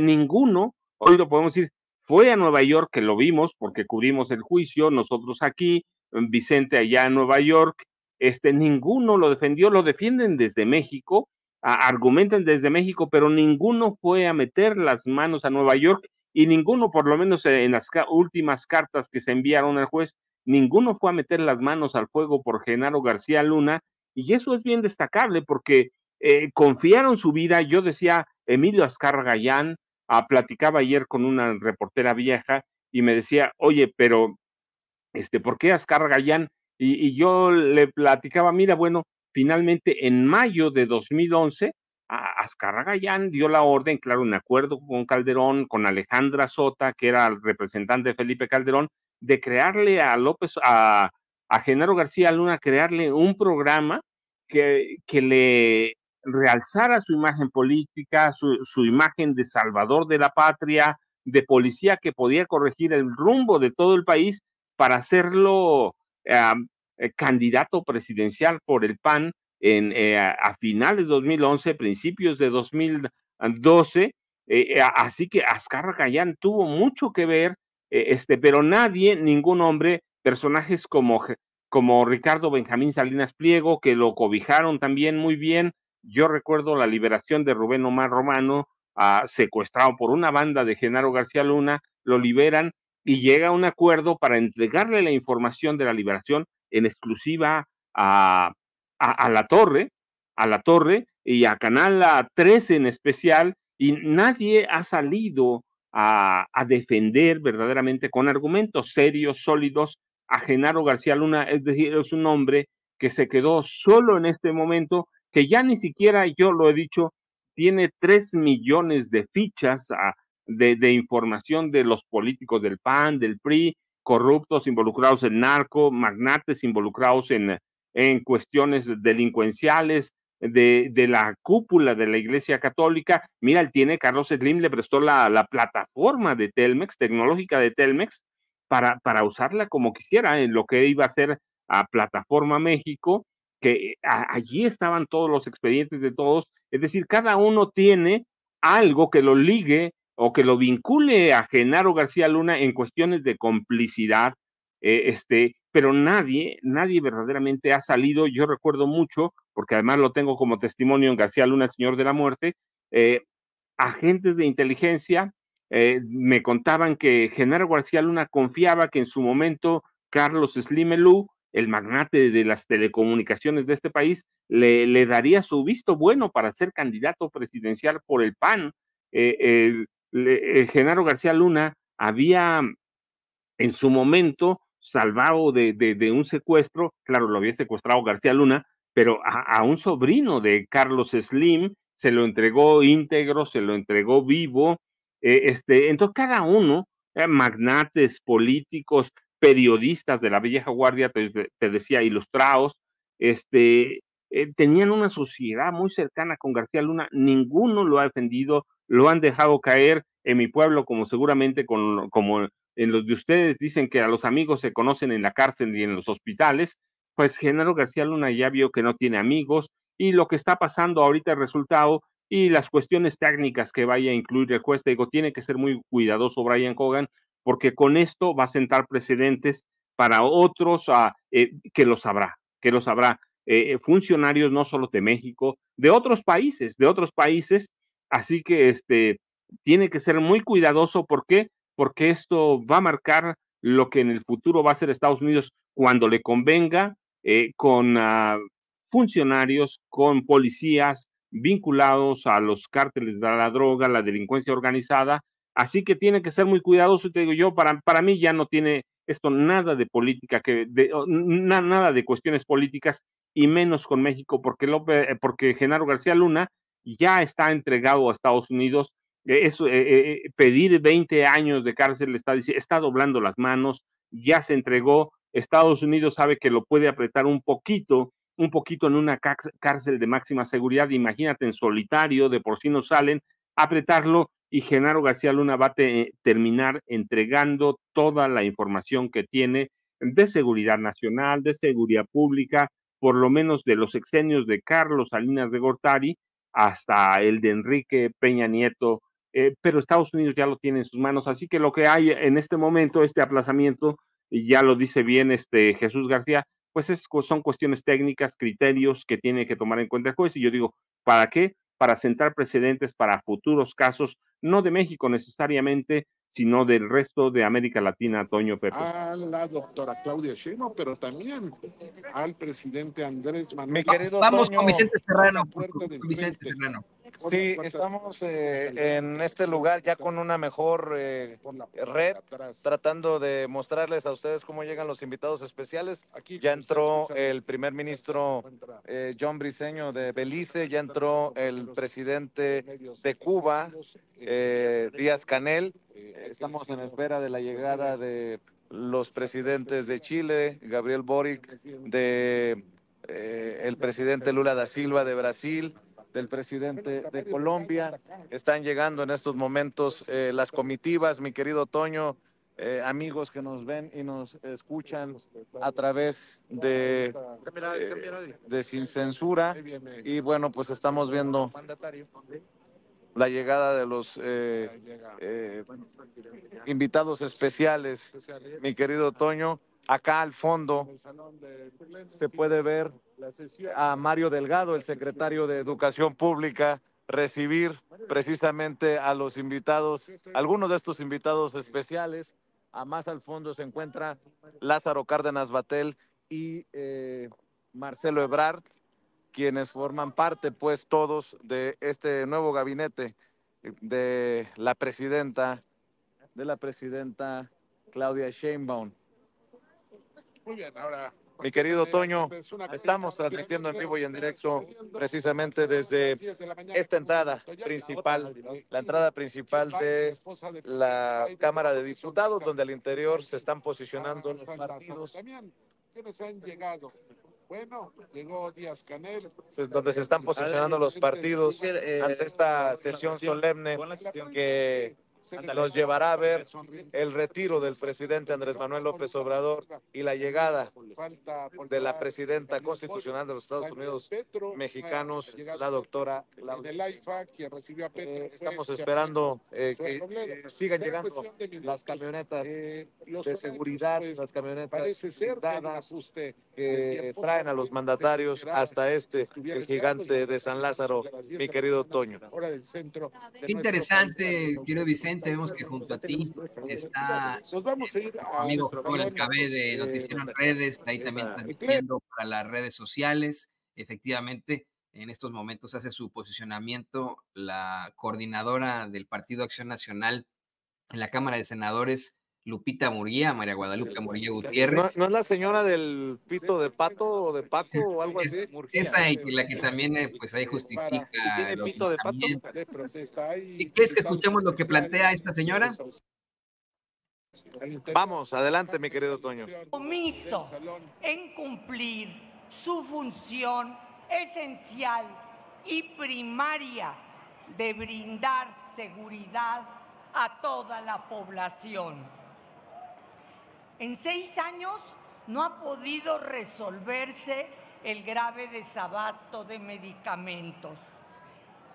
ninguno, hoy lo podemos decir, fue a Nueva York, que lo vimos porque cubrimos el juicio, nosotros aquí, Vicente allá en Nueva York, ninguno lo defendió, lo defienden desde México, argumentan desde México, pero ninguno fue a meter las manos a Nueva York y ninguno, por lo menos en las últimas cartas que se enviaron al juez, ninguno fue a meter las manos al fuego por Genaro García Luna, y eso es bien destacable porque confiaron su vida. Yo decía, Emilio Azcárraga Gallán, platicaba ayer con una reportera vieja y me decía, oye, pero ¿por qué Azcárraga Gallán? Y yo le platicaba, mira, bueno, finalmente en mayo de 2011, Azcárraga Gallán dio la orden, claro, en acuerdo con Calderón, con Alejandra Sota, que era el representante de Felipe Calderón, de crearle a Genaro García Luna, crearle un programa que le realzara su imagen política, su imagen de salvador de la patria, de policía que podía corregir el rumbo de todo el país para hacerlo candidato presidencial por el PAN a finales de 2011, principios de 2012, así que Azcárraga Gallán tuvo mucho que ver, pero nadie, ningún hombre, personajes como Ricardo Benjamín Salinas Pliego, que lo cobijaron también muy bien. Yo recuerdo la liberación de Rubén Omar Romano, secuestrado por una banda de Genaro García Luna, lo liberan y llega a un acuerdo para entregarle la información de la liberación en exclusiva a la Torre y a Canal 13 en especial, y nadie ha salido a defender verdaderamente con argumentos serios, sólidos, a Genaro García Luna. Es decir, es un hombre que se quedó solo en este momento, que ya ni siquiera, yo lo he dicho, tiene 3 millones de fichas de información de los políticos del PAN, del PRI, corruptos involucrados en narco, magnates involucrados en cuestiones delincuenciales, de la cúpula de la Iglesia Católica. Mira, él tiene, Carlos Slim le prestó la plataforma de Telmex, tecnológica de Telmex, para usarla como quisiera en lo que iba a ser a Plataforma México, que allí estaban todos los expedientes de todos. Es decir, cada uno tiene algo que lo ligue o que lo vincule a Genaro García Luna en cuestiones de complicidad, pero nadie verdaderamente ha salido. Yo recuerdo mucho, porque además lo tengo como testimonio en García Luna, Señor de la Muerte, agentes de inteligencia me contaban que Genaro García Luna confiaba que en su momento Carlos Slim Elú el magnate de las telecomunicaciones de este país, le daría su visto bueno para ser candidato presidencial por el PAN. Genaro García Luna había en su momento salvado de un secuestro, claro, lo había secuestrado García Luna, pero a un sobrino de Carlos Slim se lo entregó íntegro, se lo entregó vivo. Entonces cada uno, magnates, políticos, periodistas de la vieja guardia, te decía, ilustrados, tenían una sociedad muy cercana con García Luna, ninguno lo ha defendido, lo han dejado caer en mi pueblo, como seguramente como en los de ustedes dicen que a los amigos se conocen en la cárcel y en los hospitales, pues Genaro García Luna ya vio que no tiene amigos, y lo que está pasando ahorita, el resultado y las cuestiones técnicas que vaya a incluir el juez, digo, tiene que ser muy cuidadoso Brian Hogan, porque con esto va a sentar precedentes para otros que lo sabrá, funcionarios no solo de México, de otros países, así que tiene que ser muy cuidadoso. ¿Por qué? Porque esto va a marcar lo que en el futuro va a ser Estados Unidos cuando le convenga, con funcionarios, con policías vinculados a los cárteles de la droga, la delincuencia organizada. Así que tiene que ser muy cuidadoso. Te digo yo, para mí ya no tiene esto nada de política, nada de cuestiones políticas, y menos con México, porque Genaro García Luna ya está entregado a Estados Unidos. Pedir 20 años de cárcel está doblando las manos, ya se entregó. Estados Unidos sabe que lo puede apretar un poquito en una cárcel de máxima seguridad. Imagínate, en solitario, de por sí no salen, apretarlo, y Genaro García Luna va a terminar entregando toda la información que tiene de seguridad nacional, de seguridad pública, por lo menos de los sexenios de Carlos Salinas de Gortari hasta el de Enrique Peña Nieto, pero Estados Unidos ya lo tiene en sus manos. Así que lo que hay en este momento, este aplazamiento, y ya lo dice bien Jesús García, pues son cuestiones técnicas, criterios que tiene que tomar en cuenta el juez. Y yo digo, ¿para qué? Para sentar precedentes para futuros casos, no de México necesariamente, sino del resto de América Latina, Toño, Pepe. A la doctora Claudia Sheinbaum, pero también al presidente Andrés Manuel. Mi querido Vamos Toño, con Vicente Serrano. Vicente Serrano. Sí, estamos en este lugar ya con una mejor red, tratando de mostrarles a ustedes cómo llegan los invitados especiales. Ya entró el primer ministro John Briceño de Belice, ya entró el presidente de Cuba, Díaz Canel. Estamos en espera de la llegada de los presidentes de Chile, Gabriel Boric, de el presidente Lula da Silva de Brasil, del presidente de Colombia. Están llegando en estos momentos las comitivas, mi querido Toño, amigos que nos ven y nos escuchan a través de Sin Censura. Y bueno, pues estamos viendo la llegada de los invitados especiales, mi querido Toño. Acá al fondo se puede ver a Mario Delgado, el secretario de Educación Pública, recibir precisamente a los invitados, algunos de estos invitados especiales. A más al fondo se encuentra Lázaro Cárdenas Batel y Marcelo Ebrard, quienes forman parte, pues, todos de este nuevo gabinete de la presidenta Claudia Sheinbaum. Muy bien, ahora, mi querido Toño, estamos transmitiendo en vivo y en directo precisamente desde esta entrada principal, la entrada principal de la Cámara de Diputados, donde al interior se están posicionando los partidos. ¿Quiénes han llegado? Bueno, llegó Díaz Canel. Donde se están posicionando los partidos ante esta sesión solemne que nos llevará a ver el retiro del presidente Andrés Manuel López Obrador y la llegada de la presidenta constitucional de los Estados Unidos mexicanos, la doctora Claudia. Estamos esperando que sigan llegando las camionetas de seguridad, las camionetas blindadas que traen a los mandatarios hasta el gigante de San Lázaro, mi querido Toño. Qué interesante, querido Vicente. Vicente, vemos que junto a ti está Nos vamos a ir a amigo nuestro Joel balón, Cabé de Noticiero en Redes, ahí también transmitiendo para las redes sociales. Efectivamente, en estos momentos hace su posicionamiento la coordinadora del Partido Acción Nacional en la Cámara de Senadores, Lupita Murguía, María Guadalupe Murguía Gutiérrez. ¿No es la señora del pito de pato o de Paco o algo así? Esa y la que también pues ahí justifica ¿Tiene los pito de pato? linchamientos. de protesta. ¿Qué quieres que escuchemos lo que plantea esta señora? Vamos, adelante, mi querido Toño. Compromiso en cumplir su función esencial y primaria de brindar seguridad a toda la población. En 6 años no ha podido resolverse el grave desabasto de medicamentos.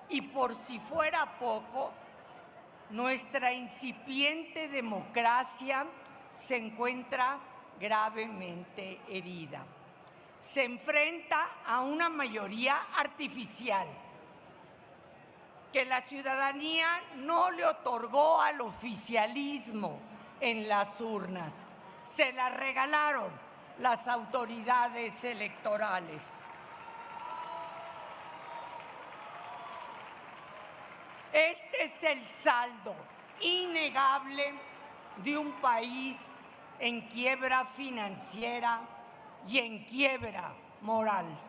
Y por si fuera poco, nuestra incipiente democracia se encuentra gravemente herida. Se enfrenta a una mayoría artificial que la ciudadanía no le otorgó al oficialismo en las urnas. Se la regalaron las autoridades electorales. Este es el saldo innegable de un país en quiebra financiera y en quiebra moral.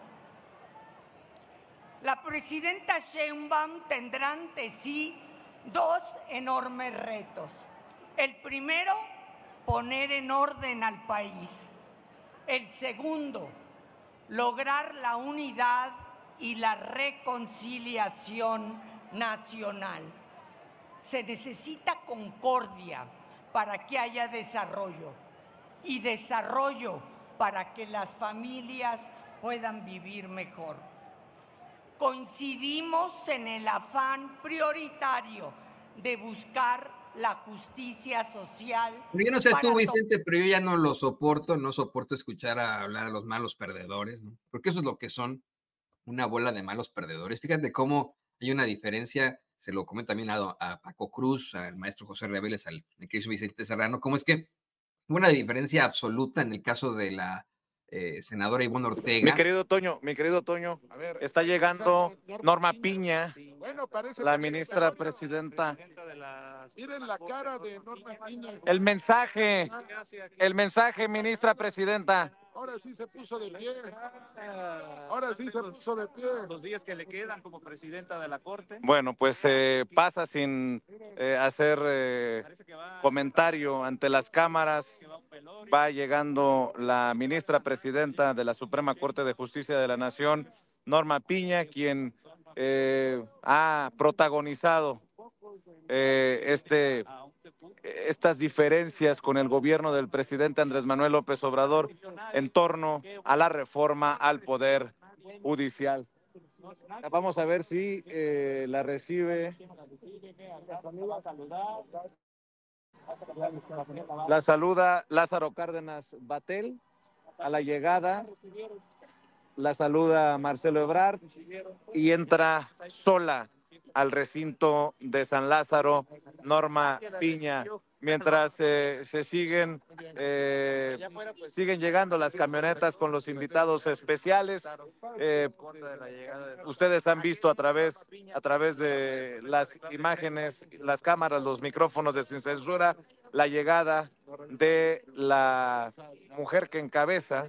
La presidenta Sheinbaum tendrá ante sí 2 enormes retos. El primero, poner en orden al país. El segundo, lograr la unidad y la reconciliación nacional. Se necesita concordia para que haya desarrollo y desarrollo para que las familias puedan vivir mejor. Coincidimos en el afán prioritario de buscar la justicia social. Pero yo no sé tú, Vicente, pero yo ya no lo soporto, no soporto escuchar hablar a los malos perdedores, ¿no? Porque eso es lo que son, una bola de malos perdedores. Fíjate cómo hay una diferencia, se lo comento también a Paco Cruz, al maestro José Reveles, al querido Vicente Serrano, cómo es que hubo una diferencia absoluta en el caso de la senadora Ivonne Ortega. Mi querido Toño, A ver, está llegando Norma Piña, Bueno, parece la que ministra Toño, presidenta. Miren la cara de Norma Piña. El mensaje, ministra presidenta. Ahora sí se puso de pie. Ahora sí se puso de pie. Los días que le quedan como presidenta de la Corte. Bueno, pues pasa sin hacer comentario ante las cámaras. Va llegando la ministra presidenta de la Suprema Corte de Justicia de la Nación, Norma Piña, quien ha protagonizado estas diferencias con el gobierno del presidente Andrés Manuel López Obrador en torno a la reforma al Poder Judicial. Vamos a ver si la recibe. La saluda Lázaro Cárdenas Batel a la llegada. La saluda Marcelo Ebrard y entra sola al recinto de San Lázaro Norma Piña. Mientras siguen llegando las camionetas con los invitados especiales. Ustedes han visto a través de las imágenes, las cámaras, los micrófonos de Sin Censura, la llegada de la mujer que encabeza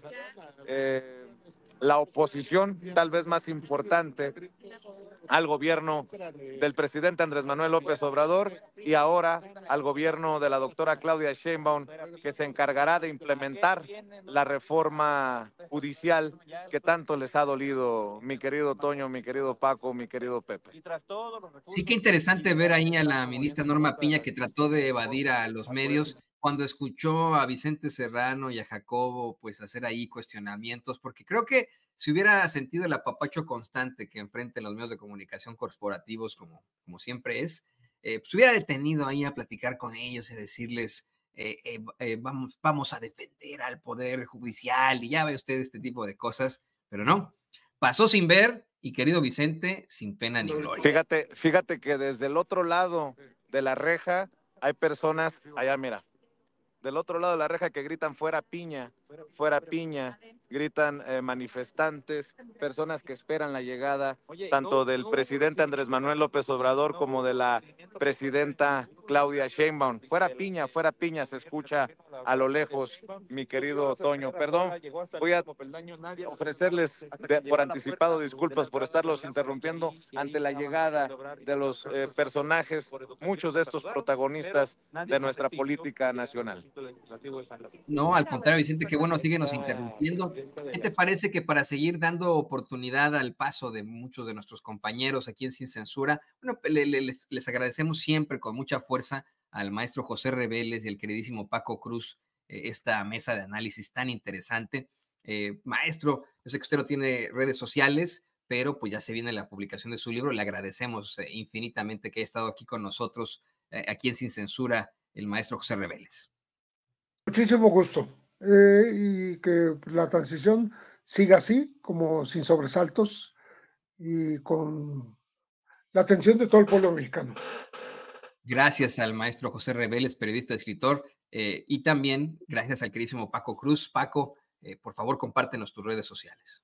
la oposición tal vez más importante al gobierno del presidente Andrés Manuel López Obrador y ahora al gobierno de la doctora Claudia Sheinbaum, que se encargará de implementar la reforma judicial que tanto les ha dolido, mi querido Toño, mi querido Paco, mi querido Pepe. Sí, qué interesante ver ahí a la ministra Norma Piña, que trató de evadir a los medios cuando escuchó a Vicente Serrano y a Jacobo pues hacer ahí cuestionamientos, porque creo que si hubiera sentido el apapacho constante que enfrentan los medios de comunicación corporativos como siempre es, pues hubiera detenido ahí a platicar con ellos y decirles vamos a defender al Poder Judicial y ya ve usted este tipo de cosas, pero no, pasó sin ver y querido Vicente, sin pena ni gloria. Fíjate que desde el otro lado de la reja hay personas, allá mira, del otro lado de la reja que gritan fuera piña, gritan manifestantes, personas que esperan la llegada tanto del presidente Andrés Manuel López Obrador como de la presidenta Claudia Sheinbaum. Fuera piña, se escucha a lo lejos, mi querido Toño. Perdón, voy a ofrecerles por anticipado disculpas por estarlos interrumpiendo ante la llegada de los personajes, muchos de estos protagonistas de nuestra política nacional. No, al contrario, Vicente, qué bueno, síguenos interrumpiendo. ¿Qué te parece que para seguir dando oportunidad al paso de muchos de nuestros compañeros aquí en Sin Censura, bueno, les agradecemos siempre con mucha fuerza al maestro José Reveles y al queridísimo Paco Cruz esta mesa de análisis tan interesante? Maestro, yo sé que usted no tiene redes sociales, pero pues ya se viene la publicación de su libro. Le agradecemos infinitamente que haya estado aquí con nosotros, aquí en Sin Censura, el maestro José Reveles. Muchísimo gusto. Y que la transición siga así, como sin sobresaltos y con la atención de todo el pueblo mexicano. Gracias al maestro José Reveles, periodista, escritor, y también gracias al queridísimo Paco Cruz. Paco, por favor, compártenos tus redes sociales.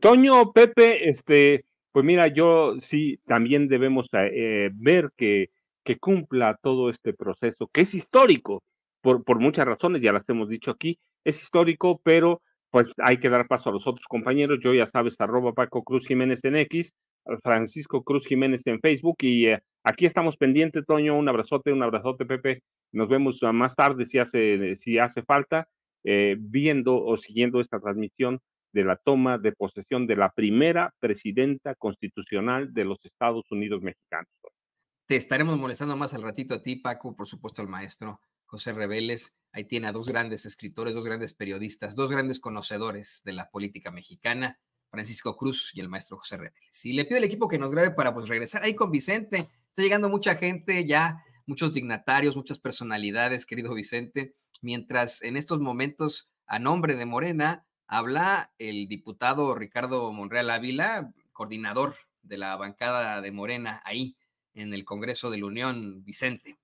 Toño, Pepe, pues mira, yo sí, también debemos ver que cumpla todo este proceso, que es histórico, por muchas razones, ya las hemos dicho aquí, es histórico, pero pues hay que dar paso a los otros compañeros. Yo, ya sabes, @Paco Cruz Jiménez en X, Francisco Cruz Jiménez en Facebook, y aquí estamos pendientes, Toño. Un abrazote, Pepe. Nos vemos más tarde si hace falta, viendo o siguiendo esta transmisión de la toma de posesión de la primera presidenta constitucional de los Estados Unidos mexicanos. Te estaremos molestando más al ratito a ti, Paco, por supuesto al maestro José Reveles. Ahí tiene a dos grandes escritores, dos grandes periodistas, dos grandes conocedores de la política mexicana, Francisco Cruz y el maestro José Reveles. Y le pido al equipo que nos grabe para pues regresar ahí con Vicente. Está llegando mucha gente ya, muchos dignatarios, muchas personalidades, querido Vicente, mientras en estos momentos, a nombre de Morena, habla el diputado Ricardo Monreal Ávila, coordinador de la bancada de Morena ahí en el Congreso de la Unión. Vicente.